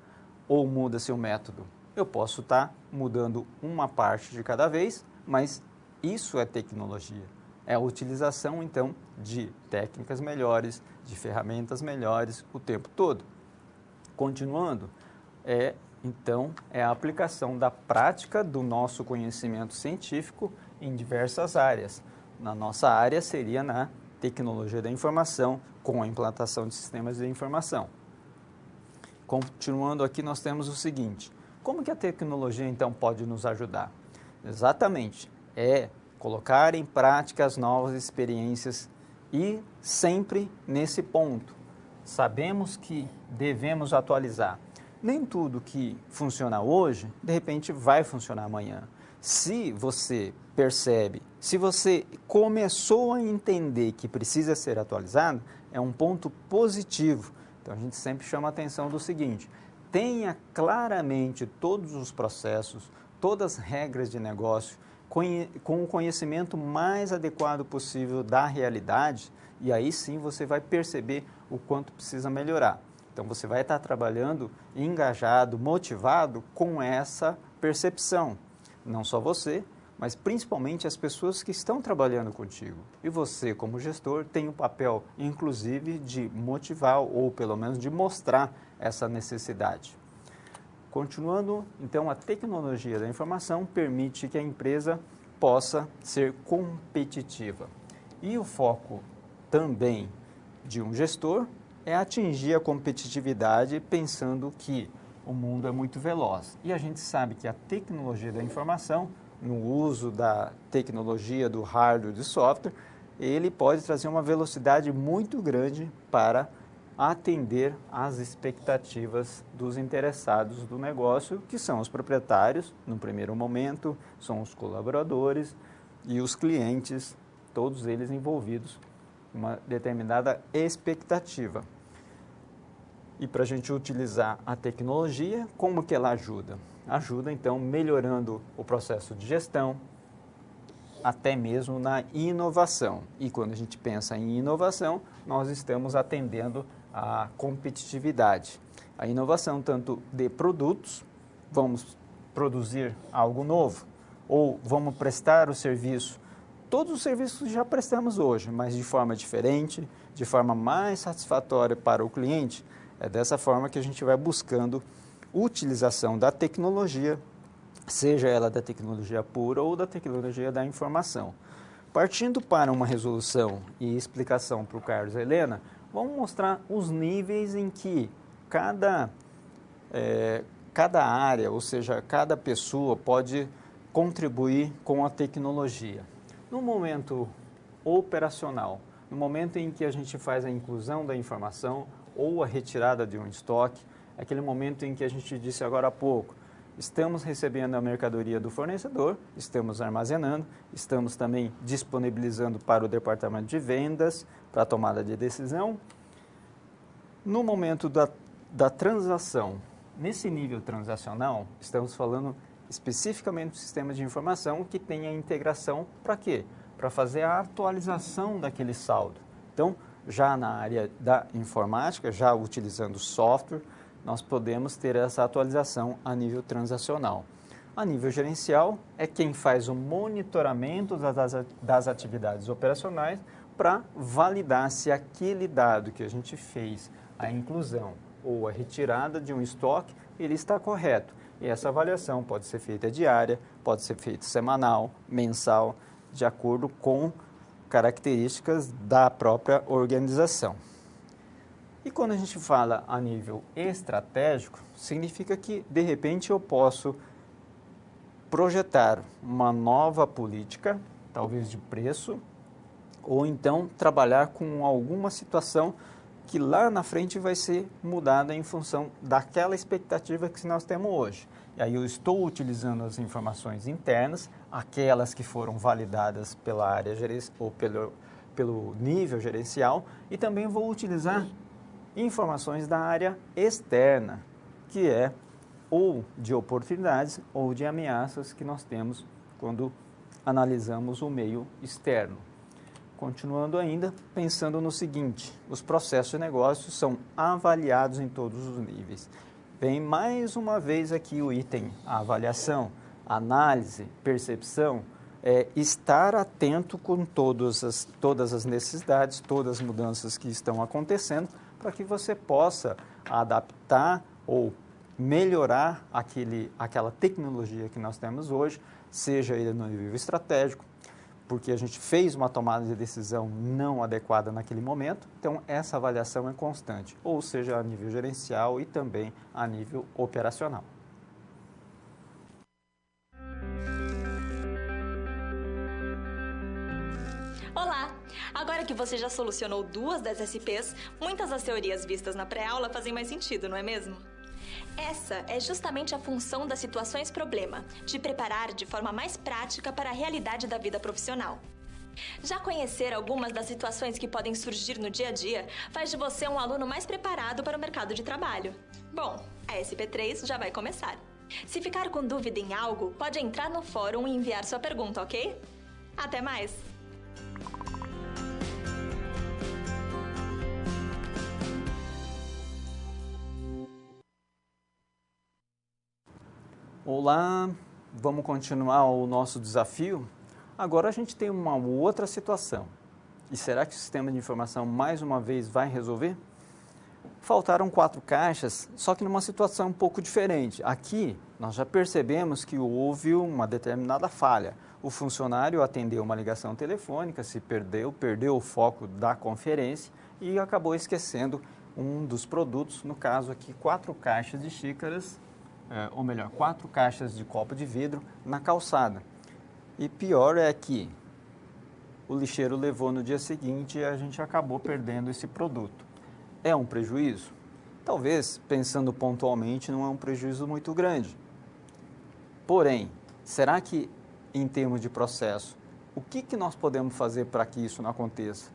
ou muda-se o método. Eu posso estar mudando uma parte de cada vez, mas isso é tecnologia. É a utilização, então, de técnicas melhores, de ferramentas melhores o tempo todo. Continuando, então, é a aplicação da prática do nosso conhecimento científico em diversas áreas. Na nossa área seria na tecnologia da informação, com a implantação de sistemas de informação. Continuando aqui, nós temos o seguinte, como que a tecnologia, então, pode nos ajudar? Exatamente, colocar em prática as novas experiências e sempre nesse ponto. Sabemos que devemos atualizar. Nem tudo que funciona hoje, de repente, vai funcionar amanhã. Se você percebe, se você começou a entender que precisa ser atualizado, é um ponto positivo. Então, a gente sempre chama a atenção do seguinte, tenha claramente todos os processos, todas as regras de negócio, com o conhecimento mais adequado possível da realidade, e aí sim você vai perceber o quanto precisa melhorar. Então, você vai estar trabalhando engajado, motivado com essa percepção. Não só você, mas principalmente as pessoas que estão trabalhando contigo. E você, como gestor, tem o papel, inclusive, de motivar ou, pelo menos, de mostrar essa necessidade. Continuando, então, a tecnologia da informação permite que a empresa possa ser competitiva. E o foco também de um gestor é atingir a competitividade pensando que o mundo é muito veloz. E a gente sabe que a tecnologia da informação, no uso da tecnologia do hardware e do software, ele pode trazer uma velocidade muito grande para atender às expectativas dos interessados do negócio, que são os proprietários, no primeiro momento, são os colaboradores e os clientes, todos eles envolvidos em uma determinada expectativa. E para a gente utilizar a tecnologia, como que ela ajuda? Ajuda, então, melhorando o processo de gestão, até mesmo na inovação. E quando a gente pensa em inovação, nós estamos atendendo à competitividade. A inovação tanto de produtos, vamos produzir algo novo, ou vamos prestar o serviço. Todos os serviços já prestamos hoje, mas de forma diferente, de forma mais satisfatória para o cliente. É dessa forma que a gente vai buscando utilização da tecnologia, seja ela da tecnologia pura ou da tecnologia da informação. Partindo para uma resolução e explicação para o Carlos e a Helena, vamos mostrar os níveis em que cada área, ou seja, cada pessoa pode contribuir com a tecnologia. No momento operacional, no momento em que a gente faz a inclusão da informação ou a retirada de um estoque, aquele momento em que a gente disse agora há pouco, estamos recebendo a mercadoria do fornecedor, estamos armazenando, estamos também disponibilizando para o departamento de vendas, para a tomada de decisão. No momento da transação, nesse nível transacional, estamos falando especificamente do sistema de informação que tem a integração para quê? Para fazer a atualização daquele saldo. Então, já na área da informática, já utilizando software, nós podemos ter essa atualização a nível transacional. A nível gerencial, é quem faz o monitoramento das atividades operacionais para validar se aquele dado que a gente fez, a inclusão ou a retirada de um estoque, ele está correto. E essa avaliação pode ser feita diária, pode ser feita semanal, mensal, de acordo com características da própria organização. E quando a gente fala a nível estratégico, significa que, de repente, eu posso projetar uma nova política, talvez de preço, ou então trabalhar com alguma situação que lá na frente vai ser mudada em função daquela expectativa que nós temos hoje. E aí eu estou utilizando as informações internas, aquelas que foram validadas pela área ou pelo nível gerencial, e também vou utilizar informações da área externa, que é ou de oportunidades ou de ameaças que nós temos quando analisamos o meio externo. Continuando ainda, pensando no seguinte, os processos de negócio são avaliados em todos os níveis. Vem mais uma vez aqui o item, a avaliação, análise, percepção, estar atento com todas as necessidades, todas as mudanças que estão acontecendo, para que você possa adaptar ou melhorar aquela tecnologia que nós temos hoje, seja ele no nível estratégico, porque a gente fez uma tomada de decisão não adequada naquele momento, então essa avaliação é constante, ou seja, a nível gerencial e também a nível operacional. Olá! Agora que você já solucionou 2 das SPs, muitas das teorias vistas na pré-aula fazem mais sentido, não é mesmo? Essa é justamente a função das situações problema, te preparar de forma mais prática para a realidade da vida profissional. Já conhecer algumas das situações que podem surgir no dia a dia faz de você um aluno mais preparado para o mercado de trabalho. Bom, a SP3 já vai começar. Se ficar com dúvida em algo, pode entrar no fórum e enviar sua pergunta, ok? Até mais! Olá, vamos continuar o nosso desafio? Agora a gente tem uma outra situação. E será que o sistema de informação mais uma vez vai resolver? faltaram 4 caixas, só que numa situação um pouco diferente. Aqui, nós já percebemos que houve uma determinada falha. O funcionário atendeu uma ligação telefônica, se perdeu o foco da conferência e acabou esquecendo um dos produtos, no caso aqui 4 caixas de xícaras, ou melhor, 4 caixas de copo de vidro na calçada. E pior é que o lixeiro levou no dia seguinte e a gente acabou perdendo esse produto. É um prejuízo? Talvez, pensando pontualmente, não é um prejuízo muito grande. Porém, será que, em termos de processo, o que nós podemos fazer para que isso não aconteça?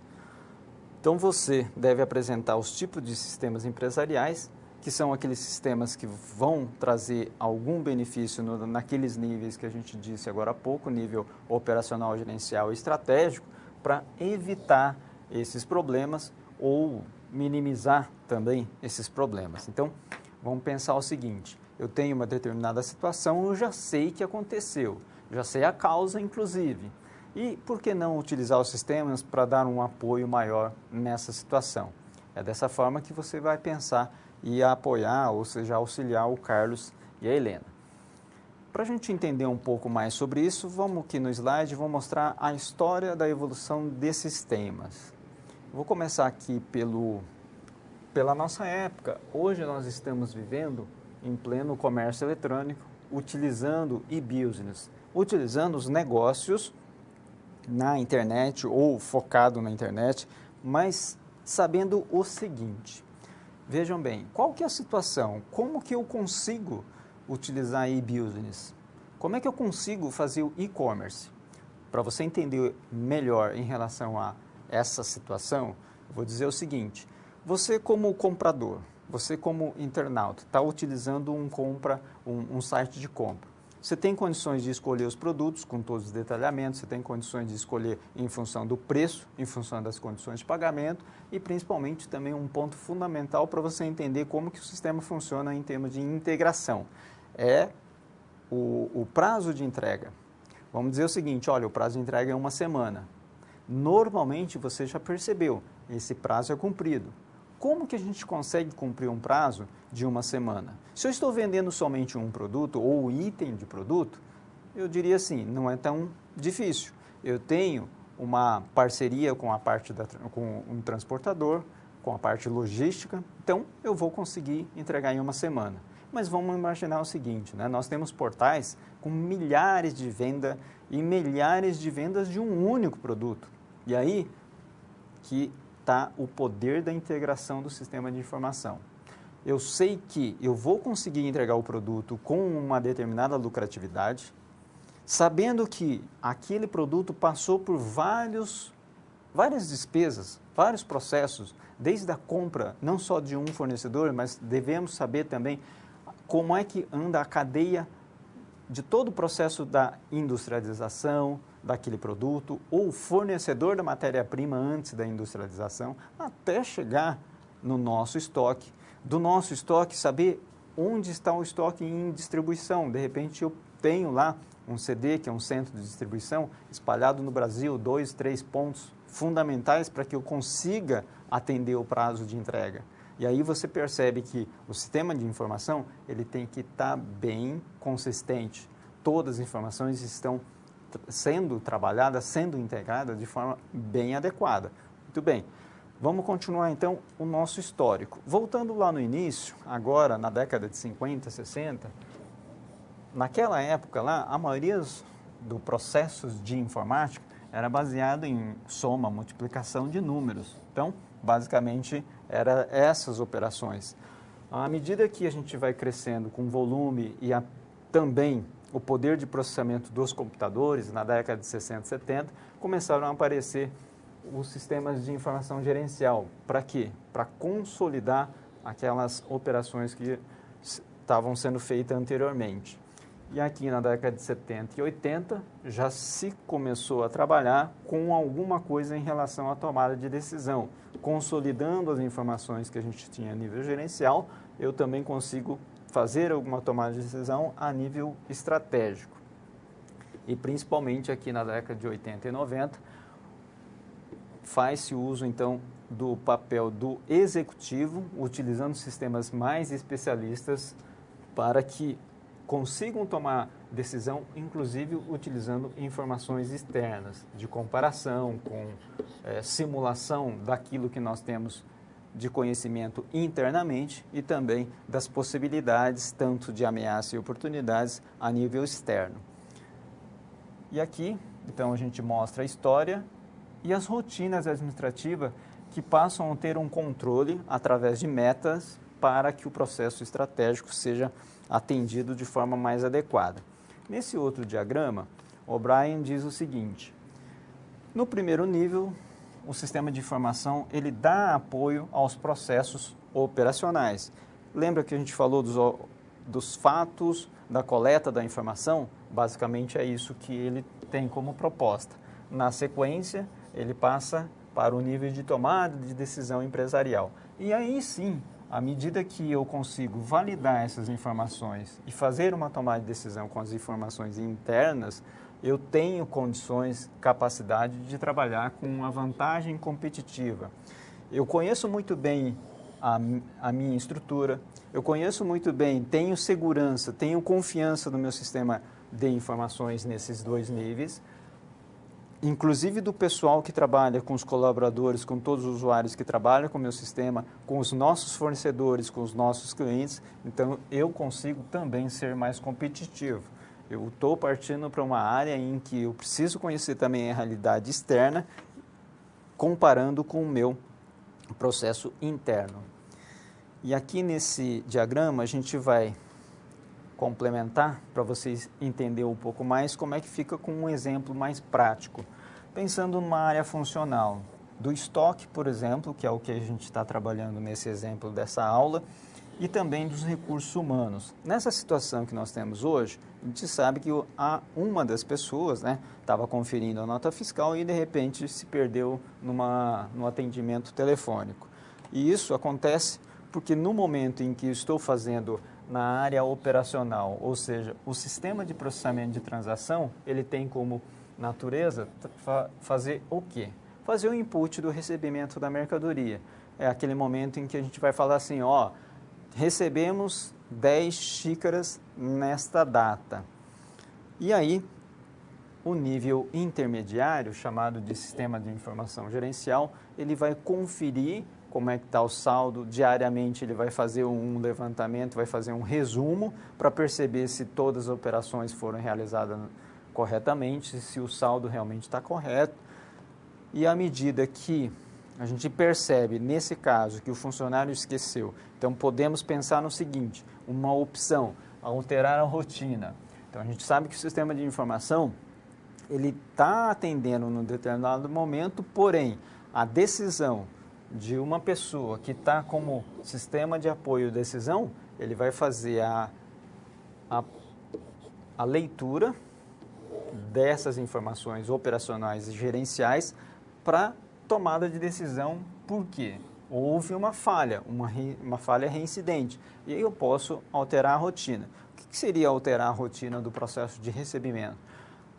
Então, você deve apresentar os tipos de sistemas empresariais, que são aqueles sistemas que vão trazer algum benefício naqueles níveis que a gente disse agora há pouco, nível operacional, gerencial e estratégico, para evitar esses problemas ou minimizar também esses problemas. Então, vamos pensar o seguinte, eu tenho uma determinada situação, eu já sei que aconteceu, já sei a causa, inclusive. E por que não utilizar os sistemas para dar um apoio maior nessa situação? É dessa forma que você vai pensar e apoiar, ou seja, auxiliar o Carlos e a Helena. Para a gente entender um pouco mais sobre isso, vamos aqui no slide, vou mostrar a história da evolução desses temas. Vou começar aqui pela nossa época. Hoje nós estamos vivendo em pleno comércio eletrônico, utilizando e-business, utilizando os negócios na internet ou focado na internet, mas sabendo o seguinte, vejam bem, qual que é a situação? Como que eu consigo utilizar e-business? Como é que eu consigo fazer o e-commerce? Para você entender melhor em relação a essa situação, eu vou dizer o seguinte, você como comprador, você como internauta, está utilizando um site de compra. Você tem condições de escolher os produtos com todos os detalhamentos, você tem condições de escolher em função do preço, em função das condições de pagamento e principalmente também um ponto fundamental para você entender como que o sistema funciona em termos de integração. É o prazo de entrega. Vamos dizer o seguinte, olha, o prazo de entrega é 1 semana. Normalmente você já percebeu, esse prazo é cumprido. Como que a gente consegue cumprir um prazo de 1 semana? Se eu estou vendendo somente um produto ou item de produto, eu diria assim, não é tão difícil. Eu tenho uma parceria com com um transportador, com a parte logística, então eu vou conseguir entregar em 1 semana. Mas vamos imaginar o seguinte, né? Nós temos portais com milhares de vendas e milhares de vendas de um único produto. E aí que está o poder da integração do sistema de informação. Eu sei que eu vou conseguir entregar o produto com uma determinada lucratividade, sabendo que aquele produto passou por várias despesas, vários processos, desde a compra, não só de um fornecedor, mas devemos saber também como é que anda a cadeia de todo o processo da industrialização daquele produto ou fornecedor da matéria-prima antes da industrialização, até chegar no nosso estoque. Do nosso estoque, saber onde está o estoque em distribuição. De repente, eu tenho lá um CD, que é um centro de distribuição, espalhado no Brasil, 2, 3 pontos fundamentais para que eu consiga atender o prazo de entrega. E aí você percebe que o sistema de informação ele tem que estar bem consistente. Todas as informações estão sendo trabalhadas, sendo integradas de forma bem adequada. Muito bem, vamos continuar então o nosso histórico. Voltando lá no início, agora na década de 50, 60, naquela época lá, a maioria dos processos de informática era baseado em soma, multiplicação de números. Então, basicamente, eram essas operações. À medida que a gente vai crescendo com volume e também o poder de processamento dos computadores, na década de 60 e 70, começaram a aparecer os sistemas de informação gerencial. Para quê? Para consolidar aquelas operações que estavam sendo feitas anteriormente. E aqui na década de 70 e 80 já se começou a trabalhar com alguma coisa em relação à tomada de decisão. Consolidando as informações que a gente tinha a nível gerencial, eu também consigo fazer alguma tomada de decisão a nível estratégico. E principalmente aqui na década de 80 e 90, faz-se uso, então, do papel do executivo, utilizando sistemas mais especialistas para que consigam tomar decisão, inclusive utilizando informações externas, de comparação, com simulação daquilo que nós temos de conhecimento internamente e também das possibilidades, tanto de ameaça e oportunidades, a nível externo. E aqui, então, a gente mostra a história e as rotinas administrativas que passam a ter um controle através de metas para que o processo estratégico seja atendido de forma mais adequada. Nesse outro diagrama, O'Brien diz o seguinte: no primeiro nível, o sistema de informação ele dá apoio aos processos operacionais. Lembra que a gente falou dos fatos, da coleta da informação? Basicamente é isso que ele tem como proposta. Na sequência, ele passa para o nível de tomada de decisão empresarial. E aí sim, à medida que eu consigo validar essas informações e fazer uma tomada de decisão com as informações internas, eu tenho condições, capacidade de trabalhar com uma vantagem competitiva. Eu conheço muito bem a minha estrutura, eu conheço muito bem, tenho segurança, tenho confiança no meu sistema de informações nesses dois níveis, inclusive do pessoal que trabalha com os colaboradores, com todos os usuários que trabalham com o meu sistema, com os nossos fornecedores, com os nossos clientes. Então, eu consigo também ser mais competitivo. Eu estou partindo para uma área em que eu preciso conhecer também a realidade externa, comparando com o meu processo interno. E aqui nesse diagrama a gente vai complementar para vocês entenderem um pouco mais como é que fica com um exemplo mais prático. Pensando numa área funcional, do estoque, por exemplo, que é o que a gente está trabalhando nesse exemplo dessa aula, e também dos recursos humanos. Nessa situação que nós temos hoje, a gente sabe que uma das pessoas estava conferindo a nota fiscal e de repente se perdeu no atendimento telefônico. E isso acontece porque no momento em que eu estou fazendo na área operacional, ou seja, o sistema de processamento de transação, ele tem como natureza fazer o quê? Fazer o input do recebimento da mercadoria. É aquele momento em que a gente vai falar assim, ó, recebemos 10 xícaras nesta data. E aí, o nível intermediário, chamado de sistema de informação gerencial, ele vai conferir como é que está o saldo. Diariamente ele vai fazer um levantamento, vai fazer um resumo para perceber se todas as operações foram realizadas corretamente, se o saldo realmente está correto. E à medida que a gente percebe, nesse caso, que o funcionário esqueceu, então podemos pensar no seguinte, uma opção, alterar a rotina. Então a gente sabe que o sistema de informação, ele está atendendo num determinado momento, porém, a decisão de uma pessoa que está como sistema de apoio à decisão, ele vai fazer a leitura dessas informações operacionais e gerenciais para tomada de decisão. Por quê? Houve uma falha, uma falha reincidente, e aí eu posso alterar a rotina. O que seria alterar a rotina do processo de recebimento?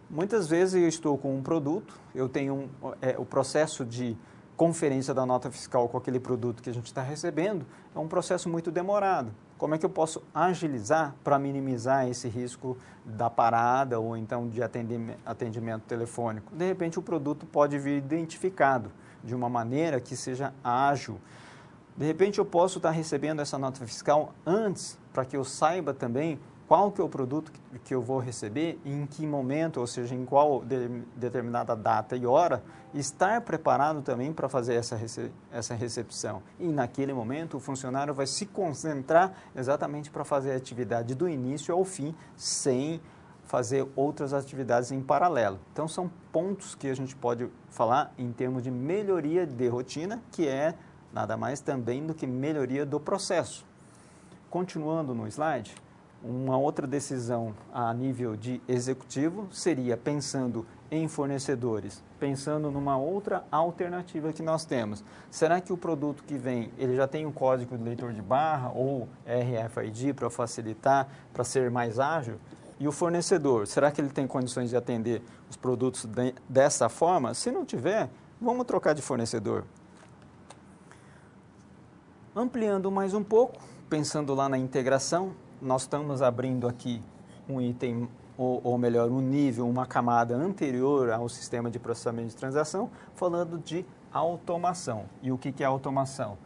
Muitas vezes eu estou com um produto, eu tenho o processo de conferência da nota fiscal com aquele produto que a gente está recebendo, é um processo muito demorado. Como é que eu posso agilizar para minimizar esse risco da parada ou então de atendimento telefônico? De repente o produto pode vir identificado de uma maneira que seja ágil. De repente eu posso estar recebendo essa nota fiscal antes, para que eu saiba também qual que é o produto que eu vou receber e em que momento, ou seja, em qual determinada data e hora, estar preparado também para fazer essa recepção. E naquele momento o funcionário vai se concentrar exatamente para fazer a atividade do início ao fim, sem fazer outras atividades em paralelo. Então são pontos que a gente pode falar em termos de melhoria de rotina, que é nada mais também do que melhoria do processo. Continuando no slide, uma outra decisão a nível de executivo seria pensando em fornecedores, pensando numa outra alternativa que nós temos. Será que o produto que vem, ele já tem um código de leitor de barra ou RFID para facilitar, para ser mais ágil? E o fornecedor, será que ele tem condições de atender os produtos dessa forma? Se não tiver, Vamos trocar de fornecedor. Ampliando mais um pouco, pensando lá na integração, nós estamos abrindo aqui um item, ou melhor, um nível, uma camada anterior ao sistema de processamento de transação, falando de automação. E o que é automação?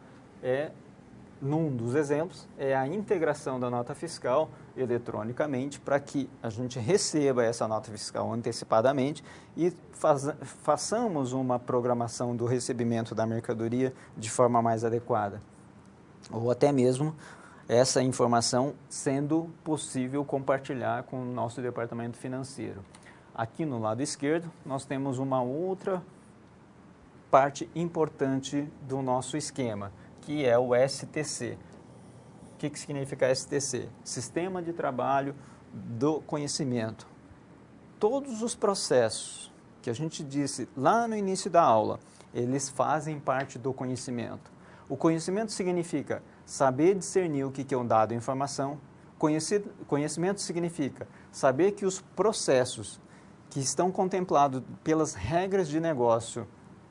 Num dos exemplos, é a integração da nota fiscal eletronicamente para que a gente receba essa nota fiscal antecipadamente e façamos uma programação do recebimento da mercadoria de forma mais adequada. Ou até mesmo essa informação sendo possível compartilhar com o nosso departamento financeiro. Aqui no lado esquerdo, nós temos uma outra parte importante do nosso esquema, que é o STC. O que significa STC? Sistema de Trabalho do Conhecimento. Todos os processos que a gente disse lá no início da aula, eles fazem parte do conhecimento. O conhecimento significa saber discernir o que é um dado ou informação. Conhecimento significa saber que os processos que estão contemplados pelas regras de negócio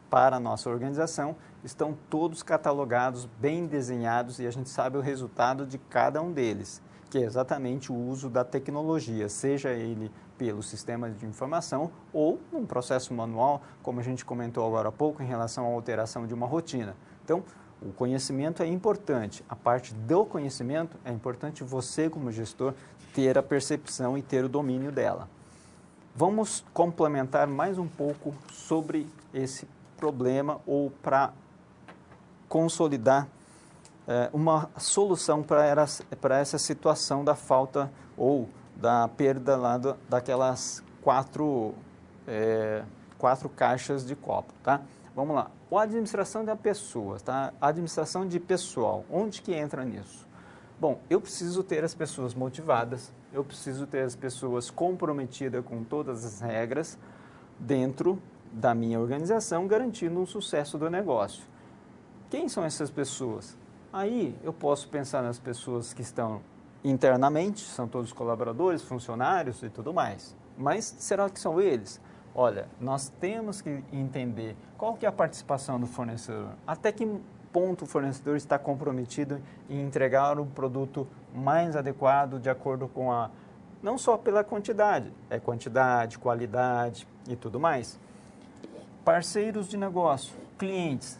para a nossa organização estão todos catalogados, bem desenhados, e a gente sabe o resultado de cada um deles, que é exatamente o uso da tecnologia, seja ele pelo sistema de informação ou um processo manual, como a gente comentou agora há pouco, em relação à alteração de uma rotina. Então, o conhecimento é importante, a parte do conhecimento é importante você, como gestor, ter a percepção e ter o domínio dela. Vamos complementar mais um pouco sobre esse problema ou para consolidar uma solução para essa situação da falta ou da perda lá daquelas quatro caixas de copo, tá? Vamos lá. A administração da pessoa, tá? A administração de pessoal, onde que entra nisso? Bom, eu preciso ter as pessoas motivadas, eu preciso ter as pessoas comprometidas com todas as regras dentro da minha organização, garantindo um sucesso do negócio. Quem são essas pessoas? Aí eu posso pensar nas pessoas que estão internamente, são todos colaboradores, funcionários e tudo mais. Mas será que são eles? Olha, nós temos que entender qual que é a participação do fornecedor, até que ponto o fornecedor está comprometido em entregar um produto mais adequado de acordo com não só pela quantidade, quantidade, qualidade e tudo mais. Parceiros de negócio, clientes.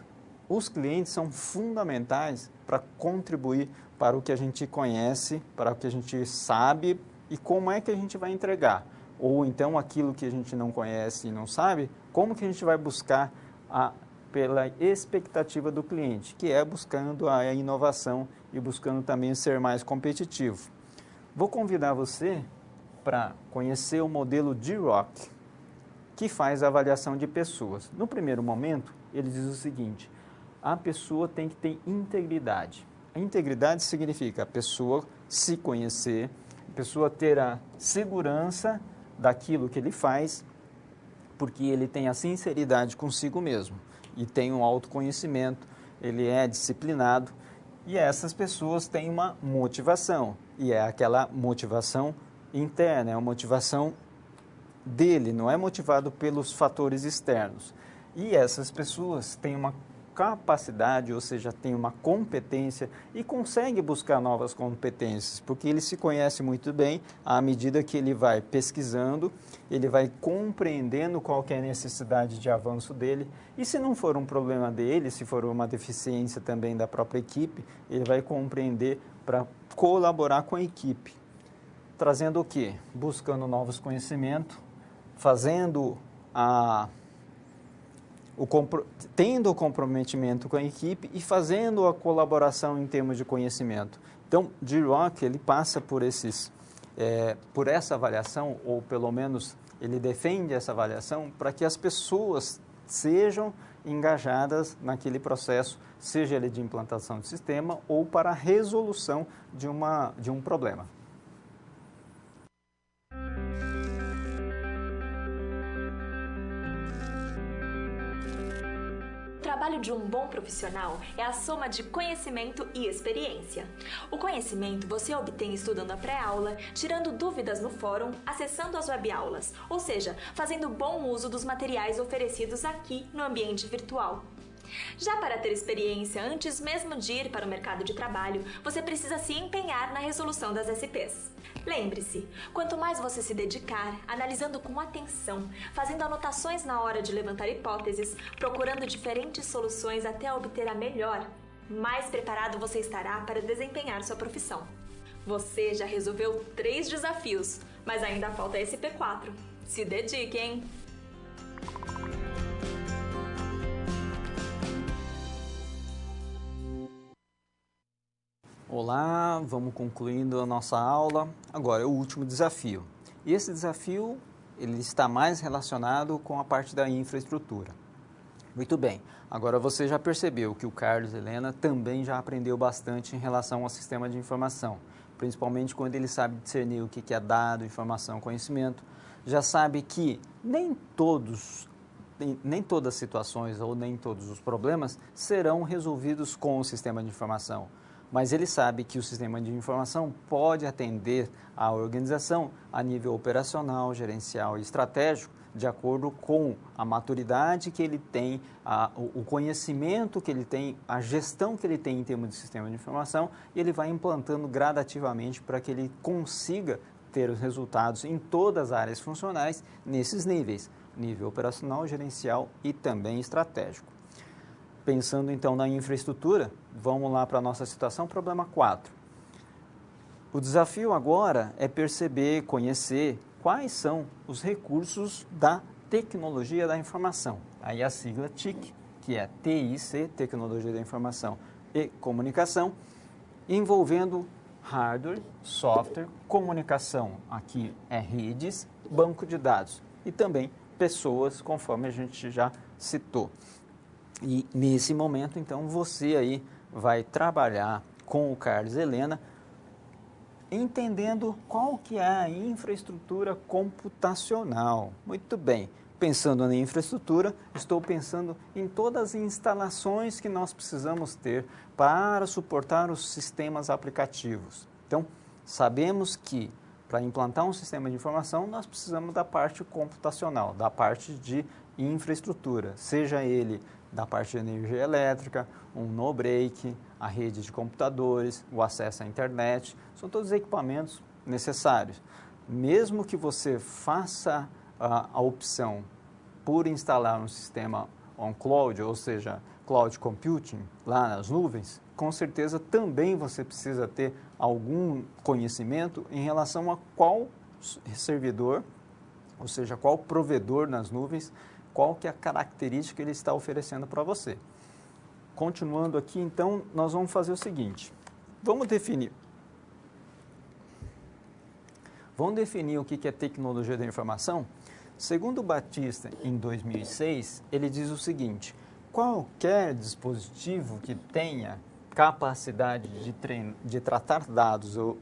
Os clientes são fundamentais para contribuir para o que a gente conhece, para o que a gente sabe e como é que a gente vai entregar. Ou então aquilo que a gente não conhece e não sabe, como que a gente vai buscar pela expectativa do cliente, que é buscando a inovação e buscando também ser mais competitivo. Vou convidar você para conhecer o modelo D-Rock, que faz a avaliação de pessoas. No primeiro momento, ele diz o seguinte: a pessoa tem que ter integridade. A integridade significa a pessoa se conhecer, a pessoa ter a segurança daquilo que ele faz, porque ele tem a sinceridade consigo mesmo e tem um autoconhecimento, ele é disciplinado e essas pessoas têm uma motivação, e é aquela motivação interna, é uma motivação dele, não é motivado pelos fatores externos. E essas pessoas têm uma capacidade, ou seja, têm uma competência e conseguem buscar novas competências, porque ele se conhece muito bem à medida que ele vai pesquisando, ele vai compreendendo qual que é a necessidade de avanço dele, e se não for um problema dele, se for uma deficiência também da própria equipe, ele vai compreender para colaborar com a equipe. Trazendo o quê? Buscando novos conhecimentos, fazendo tendo o comprometimento com a equipe e fazendo a colaboração em termos de conhecimento. Então, D-Rock, ele passa por essa avaliação, ou pelo menos ele defende essa avaliação, para que as pessoas sejam engajadas naquele processo, seja ele de implantação de sistema ou para a resolução de um problema. O trabalho trabalho de um bom profissional é a soma de conhecimento e experiência. O conhecimento você obtém estudando a pré-aula, tirando dúvidas no fórum, acessando as webaulas, ou seja, fazendo bom uso dos materiais oferecidos aqui no ambiente virtual. Já para ter experiência antes mesmo de ir para o mercado de trabalho, você precisa se empenhar na resolução das SPs. Lembre-se, quanto mais você se dedicar, analisando com atenção, fazendo anotações na hora de levantar hipóteses, procurando diferentes soluções até obter a melhor, mais preparado você estará para desempenhar sua profissão. Você já resolveu 3 desafios, mas ainda falta a SP4. Se dedique, hein? Olá, vamos concluindo a nossa aula. Agora é o último desafio. E esse desafio ele está mais relacionado com a parte da infraestrutura. Muito bem, agora você já percebeu que o Carlos Helena também já aprendeu bastante em relação ao sistema de informação, principalmente quando ele sabe discernir o que é dado, informação, conhecimento. Já sabe que nem todas as situações ou nem todos os problemas serão resolvidos com o sistema de informação. Mas ele sabe que o sistema de informação pode atender à organização a nível operacional, gerencial e estratégico, de acordo com a maturidade que ele tem, o conhecimento que ele tem, a gestão que ele tem em termos de sistema de informação, e ele vai implantando gradativamente para que ele consiga ter os resultados em todas as áreas funcionais nesses níveis, nível operacional, gerencial e também estratégico. Pensando então na infraestrutura, vamos lá para a nossa situação, problema 4. O desafio agora é perceber, conhecer quais são os recursos da tecnologia da informação. Aí a sigla TIC, que é TIC, Tecnologia da Informação e Comunicação, envolvendo hardware, software, comunicação, aqui é redes, banco de dados e também pessoas, conforme a gente já citou. E nesse momento, então, você aí vai trabalhar com o Carlos Helena, entendendo qual que é a infraestrutura computacional. Muito bem, pensando na infraestrutura, estou pensando em todas as instalações que nós precisamos ter para suportar os sistemas aplicativos. Então, sabemos que para implantar um sistema de informação, nós precisamos da parte computacional, da parte de infraestrutura, seja ele da parte de energia elétrica, um no-break, a rede de computadores, o acesso à internet, são todos equipamentos necessários. Mesmo que você faça a opção por instalar um sistema on-cloud, ou seja, cloud computing, lá nas nuvens, com certeza também você precisa ter algum conhecimento em relação a qual servidor, ou seja, qual provedor nas nuvens, qual que é a característica que ele está oferecendo para você. Continuando aqui, então, nós vamos fazer o seguinte. Vamos definir o que é tecnologia da informação? Segundo Batista, em 2006, ele diz o seguinte: qualquer dispositivo que tenha capacidade de tratar dados ou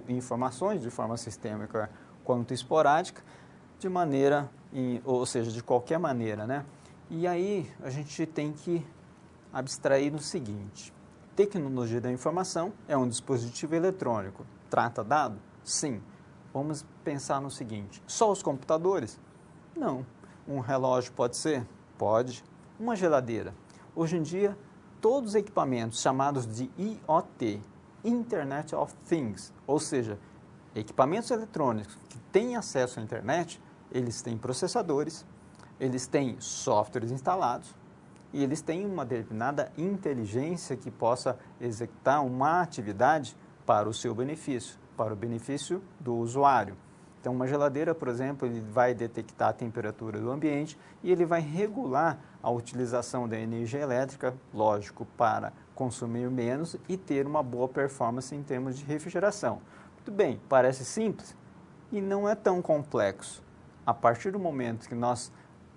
informações de forma sistêmica quanto esporádica, de maneira, ou seja, de qualquer maneira, né? E aí a gente tem que abstrair no seguinte: tecnologia da informação é um dispositivo eletrônico. Trata dado? Sim. Vamos pensar no seguinte: só os computadores? Não. Um relógio pode ser? Pode. Uma geladeira? Hoje em dia, todos os equipamentos chamados de IoT, Internet of Things, ou seja, equipamentos eletrônicos que têm acesso à internet, eles têm processadores, eles têm softwares instalados e eles têm uma determinada inteligência que possa executar uma atividade para o seu benefício, para o benefício do usuário. Então, uma geladeira, por exemplo, ele vai detectar a temperatura do ambiente e ele vai regular a utilização da energia elétrica, lógico, para consumir menos e ter uma boa performance em termos de refrigeração. Muito bem, parece simples e não é tão complexo. A partir do momento que nós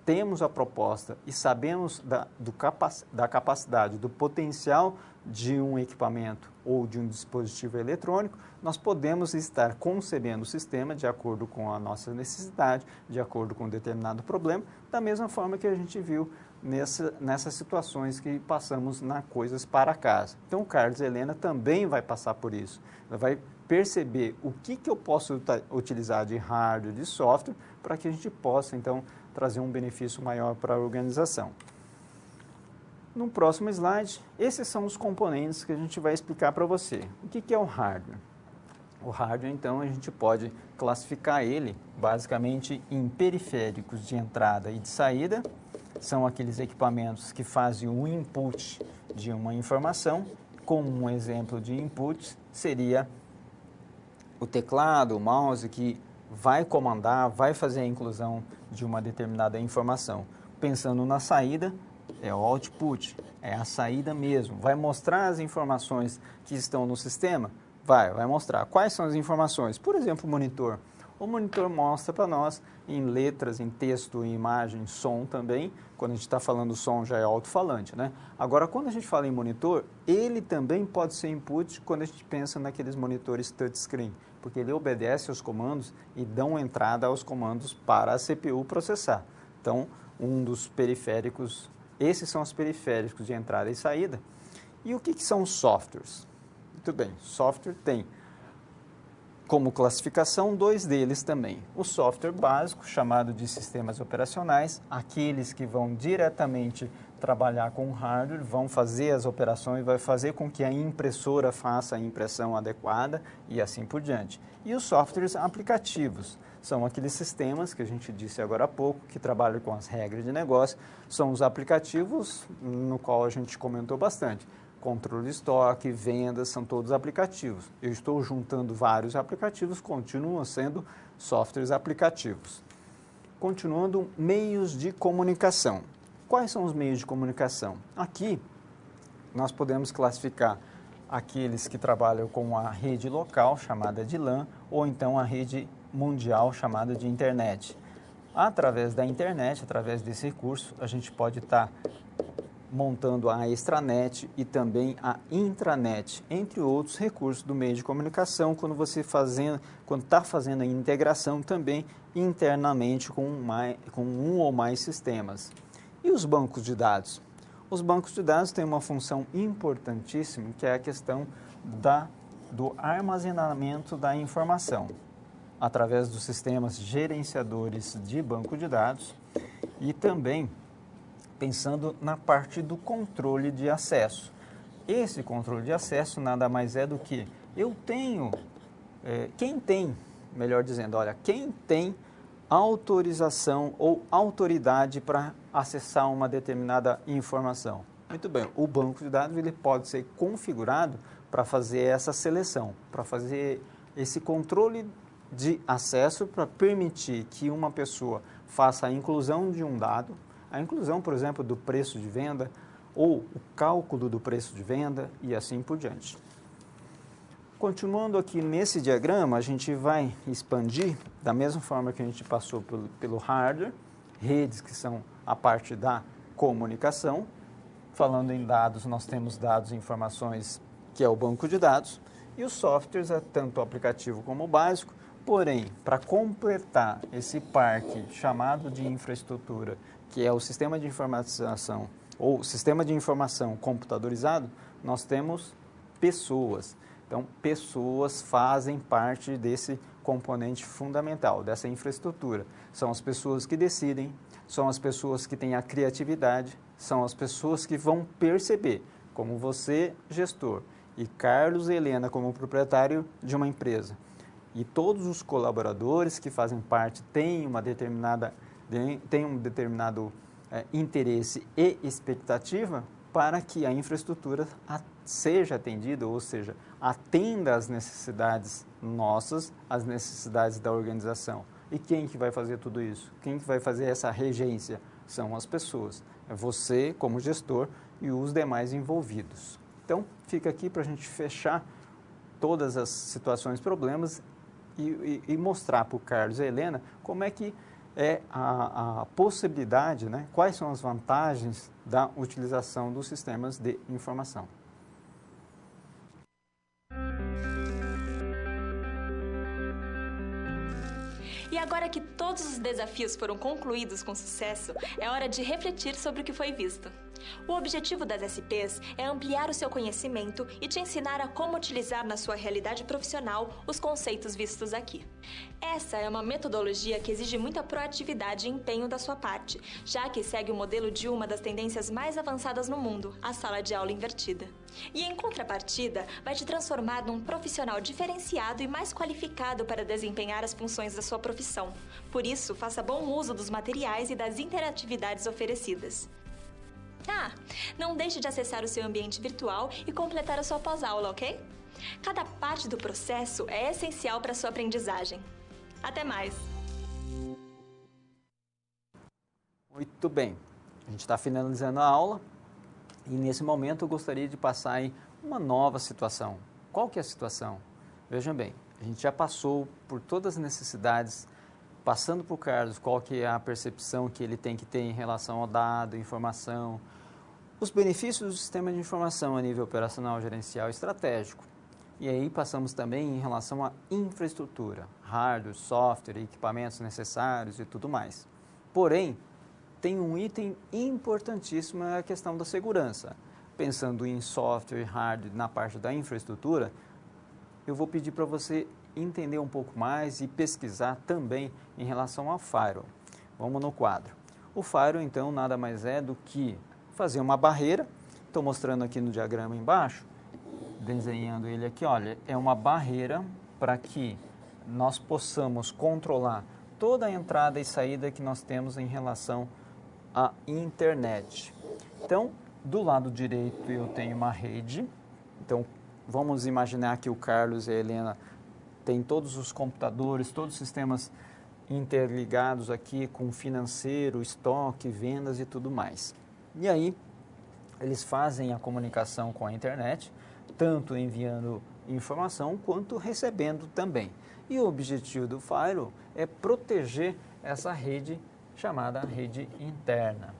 temos a proposta e sabemos da capacidade, do potencial de um equipamento ou de um dispositivo eletrônico, nós podemos estar concebendo o sistema de acordo com a nossa necessidade, de acordo com um determinado problema, da mesma forma que a gente viu nessas situações que passamos na Coisas para Casa. Então, o Carlos e a Helena também vai passar por isso. Ela vai perceber o que eu posso utilizar de hardware, de software, para que a gente possa, então, trazer um benefício maior para a organização. No próximo slide, esses são os componentes que a gente vai explicar para você. O que é o hardware? O hardware, então, a gente pode classificar ele basicamente em periféricos de entrada e de saída. São aqueles equipamentos que fazem o input de uma informação. Como um exemplo de input seria o teclado, o mouse, que vai comandar, vai fazer a inclusão de uma determinada informação. Pensando na saída, é o output, é a saída mesmo. Vai mostrar as informações que estão no sistema? Vai mostrar. Quais são as informações? Por exemplo, o monitor. O monitor mostra para nós em letras, em texto, em imagem, som também. Quando a gente está falando som, já é alto-falante, né? Agora, quando a gente fala em monitor, ele também pode ser input quando a gente pensa naqueles monitores touchscreen, porque ele obedece aos comandos e dão entrada aos comandos para a CPU processar. Então, um dos periféricos, esses são os periféricos de entrada e saída. E o que são os softwares? Muito bem, software tem como classificação 2 deles também. O software básico, chamado de sistemas operacionais, aqueles que vão diretamente trabalhar com hardware, vão fazer as operações, vai fazer com que a impressora faça a impressão adequada e assim por diante. E os softwares aplicativos, são aqueles sistemas que a gente disse agora há pouco, que trabalham com as regras de negócio, são os aplicativos no qual a gente comentou bastante. Controle de estoque, vendas, são todos aplicativos. Eu estou juntando vários aplicativos, continuam sendo softwares aplicativos. Continuando, meios de comunicação. Quais são os meios de comunicação? Aqui, nós podemos classificar aqueles que trabalham com a rede local, chamada de LAN, ou então a rede mundial, chamada de internet. Através da internet, através desse recurso, a gente pode estar montando a extranet e também a intranet, entre outros recursos do meio de comunicação, quando está fazendo a integração também internamente com um ou mais sistemas. E os bancos de dados? Os bancos de dados têm uma função importantíssima, que é a questão do armazenamento da informação, através dos sistemas gerenciadores de banco de dados e também pensando na parte do controle de acesso. Esse controle de acesso nada mais é do que quem tem autorização ou autoridade para acessar uma determinada informação. Muito bem, o banco de dados ele pode ser configurado para fazer essa seleção, para fazer esse controle de acesso, para permitir que uma pessoa faça a inclusão de um dado, a inclusão, por exemplo, do preço de venda ou o cálculo do preço de venda e assim por diante. Continuando aqui nesse diagrama, a gente vai expandir, da mesma forma que a gente passou pelo hardware, redes que são a parte da comunicação. Falando em dados, nós temos dados e informações, que é o banco de dados, e os softwares, tanto o aplicativo como o básico. Porém, para completar esse parque chamado de infraestrutura, que é o sistema de informação ou sistema de informação computadorizado, nós temos pessoas. Então, pessoas fazem parte desse componente fundamental, dessa infraestrutura. São as pessoas que decidem, são as pessoas que têm a criatividade, são as pessoas que vão perceber, como você, gestor, e Carlos e Helena, como proprietário de uma empresa. E todos os colaboradores que fazem parte têm um determinado interesse e expectativa para que a infraestrutura seja atendida, ou seja, atenda às necessidades nossas, às necessidades da organização. E quem que vai fazer tudo isso? Quem que vai fazer essa regência? São as pessoas. É você, como gestor, e os demais envolvidos. Então, fica aqui para a gente fechar todas as situações, problemas e mostrar para o Carlos e a Helena como é que é a possibilidade, né? Quais são as vantagens da utilização dos sistemas de informação. E agora que todos os desafios foram concluídos com sucesso, é hora de refletir sobre o que foi visto. O objetivo das SPs é ampliar o seu conhecimento e te ensinar a como utilizar na sua realidade profissional os conceitos vistos aqui. Essa é uma metodologia que exige muita proatividade e empenho da sua parte, já que segue o modelo de uma das tendências mais avançadas no mundo, a sala de aula invertida. E em contrapartida, vai te transformar num profissional diferenciado e mais qualificado para desempenhar as funções da sua profissão. Por isso, faça bom uso dos materiais e das interatividades oferecidas. Não deixe de acessar o seu ambiente virtual e completar a sua pós-aula, ok? Cada parte do processo é essencial para a sua aprendizagem. Até mais! Muito bem, a gente está finalizando a aula e nesse momento eu gostaria de passar aí uma nova situação. Qual que é a situação? Vejam bem, a gente já passou por todas as necessidades, passando para o Carlos qual que é a percepção que ele tem que ter em relação ao dado, informação, os benefícios do sistema de informação a nível operacional, gerencial e estratégico. E aí passamos também em relação à infraestrutura, hardware, software, equipamentos necessários e tudo mais. Porém, tem um item importantíssimo, é a questão da segurança. Pensando em software e hardware na parte da infraestrutura, eu vou pedir para você entender um pouco mais e pesquisar também em relação ao firewall. Vamos no quadro. O firewall, então, nada mais é do que fazer uma barreira. Estou mostrando aqui no diagrama embaixo, desenhando ele aqui, olha, é uma barreira para que nós possamos controlar toda a entrada e saída que nós temos em relação à internet. Então, do lado direito eu tenho uma rede, então vamos imaginar que o Carlos e a Helena têm todos os computadores, todos os sistemas interligados aqui com financeiro, estoque, vendas e tudo mais. E aí, eles fazem a comunicação com a internet, tanto enviando informação quanto recebendo também. E o objetivo do firewall é proteger essa rede chamada rede interna.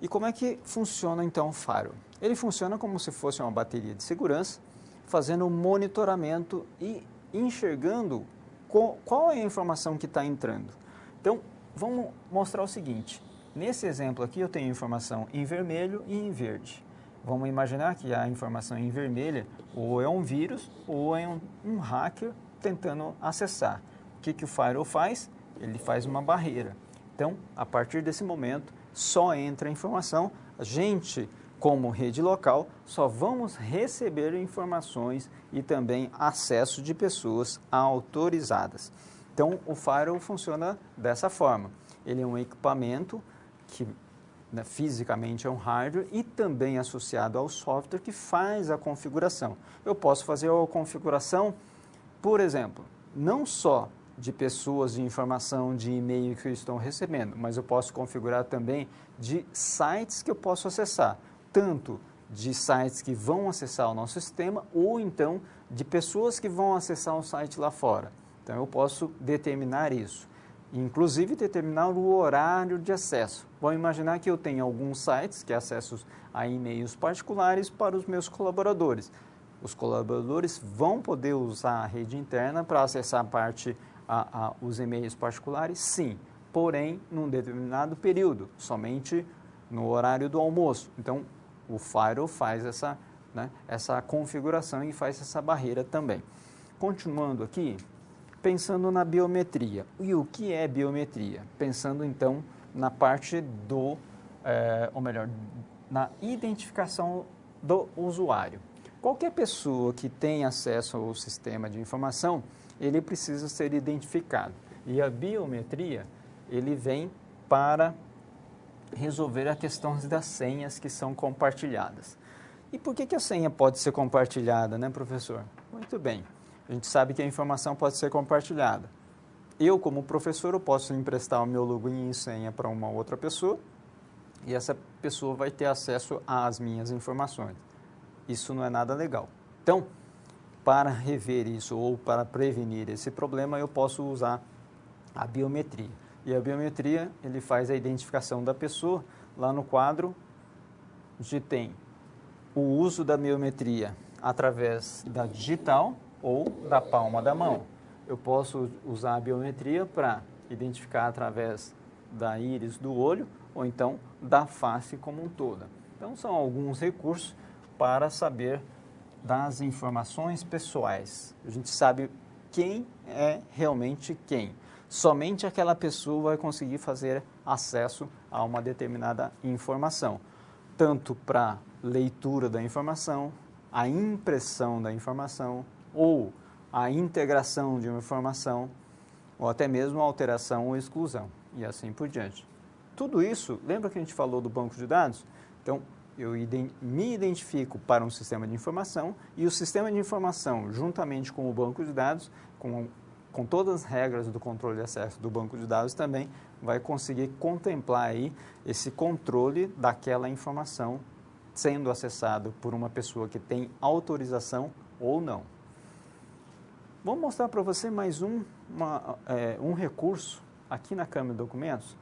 E como é que funciona então o firewall? Ele funciona como se fosse uma bateria de segurança, fazendo um monitoramento e enxergando qual é a informação que está entrando. Então, vamos mostrar o seguinte. Nesse exemplo aqui eu tenho informação em vermelho e em verde. Vamos imaginar que a informação em vermelha ou é um vírus ou é um hacker tentando acessar. O que o firewall faz? Ele faz uma barreira. Então, a partir desse momento, só entra a informação. A gente, como rede local, só vamos receber informações e também acesso de pessoas autorizadas. Então, o firewall funciona dessa forma. Ele é um equipamento que fisicamente é um hardware e também associado ao software que faz a configuração. Eu posso fazer a configuração, por exemplo, não só de pessoas de informação de e-mail que eu estou recebendo, mas eu posso configurar também de sites que eu posso acessar, tanto de sites que vão acessar o nosso sistema ou então de pessoas que vão acessar o site lá fora. Então eu posso determinar isso. Inclusive determinar o horário de acesso. Vamos imaginar que eu tenho alguns sites que acessos a e-mails particulares para os meus colaboradores. Os colaboradores vão poder usar a rede interna para acessar os e-mails particulares? Sim, porém, num determinado período, somente no horário do almoço. Então, o firewall faz essa configuração e faz essa barreira também. Continuando aqui, pensando na biometria. E o que é biometria? Pensando, então, na parte na identificação do usuário. Qualquer pessoa que tem acesso ao sistema de informação, ele precisa ser identificado. E a biometria, ele vem para resolver a questão das senhas que são compartilhadas. E por que a senha pode ser compartilhada, né, professor? Muito bem. A gente sabe que a informação pode ser compartilhada. Eu, como professor, eu posso emprestar o meu login e senha para uma outra pessoa e essa pessoa vai ter acesso às minhas informações. Isso não é nada legal. Então, para rever isso ou para prevenir esse problema, eu posso usar a biometria. E a biometria, ele faz a identificação da pessoa. Lá no quadro, a gente tem o uso da biometria através da digital ou da palma da mão. eu posso usar a biometria para identificar através da íris do olho ou então da face como um todo. Então, são alguns recursos para saber das informações pessoais. A gente sabe quem é realmente quem. Somente aquela pessoa vai conseguir fazer acesso a uma determinada informação, tanto para leitura da informação, a impressão da informação ou a integração de uma informação, ou até mesmo a alteração ou exclusão, e assim por diante. Tudo isso, lembra que a gente falou do banco de dados? Então, eu me identifico para um sistema de informação e o sistema de informação, juntamente com o banco de dados, com todas as regras do controle de acesso do banco de dados também, vai conseguir contemplar aí esse controle daquela informação sendo acessado por uma pessoa que tem autorização ou não. Vou mostrar para você mais um recurso aqui na Câmara de Documentos.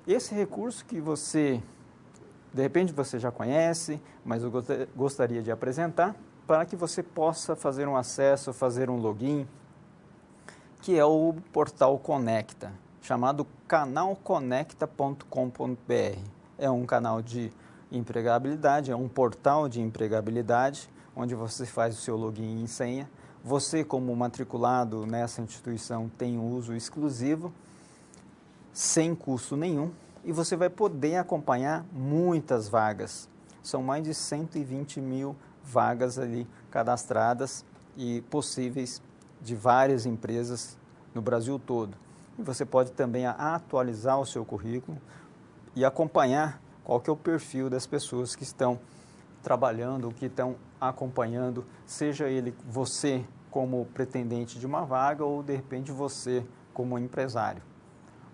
Esse recurso que de repente você já conhece, mas eu gostaria de apresentar para que você possa fazer um acesso, fazer um login, que é o portal Conecta, chamado canalconecta.com.br. É um canal de empregabilidade, é um portal de empregabilidade, onde você faz o seu login e senha. Você, como matriculado nessa instituição, tem um uso exclusivo, sem custo nenhum, e você vai poder acompanhar muitas vagas. São mais de 120 mil vagas ali cadastradas e possíveis de várias empresas no Brasil todo. E você pode também atualizar o seu currículo e acompanhar qual que é o perfil das pessoas que estão trabalhando, que estão acompanhando, seja ele você como pretendente de uma vaga ou, de repente, você como empresário.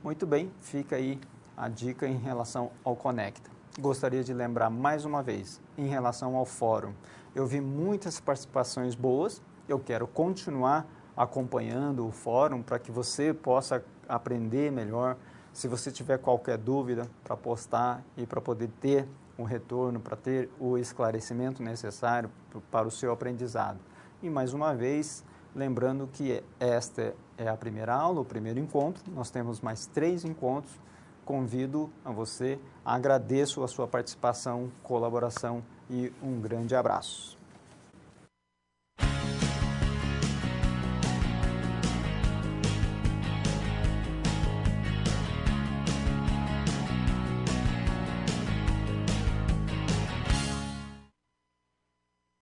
Muito bem, fica aí a dica em relação ao Conecta. Gostaria de lembrar mais uma vez, em relação ao fórum. Eu vi muitas participações boas, eu quero continuar acompanhando o fórum para que você possa aprender melhor. Se você tiver qualquer dúvida, para postar e para poder ter um retorno, para ter o esclarecimento necessário para o seu aprendizado. E mais uma vez, lembrando que esta é a primeira aula, o primeiro encontro, nós temos mais 3 encontros. Convido a você, agradeço a sua participação, colaboração e um grande abraço.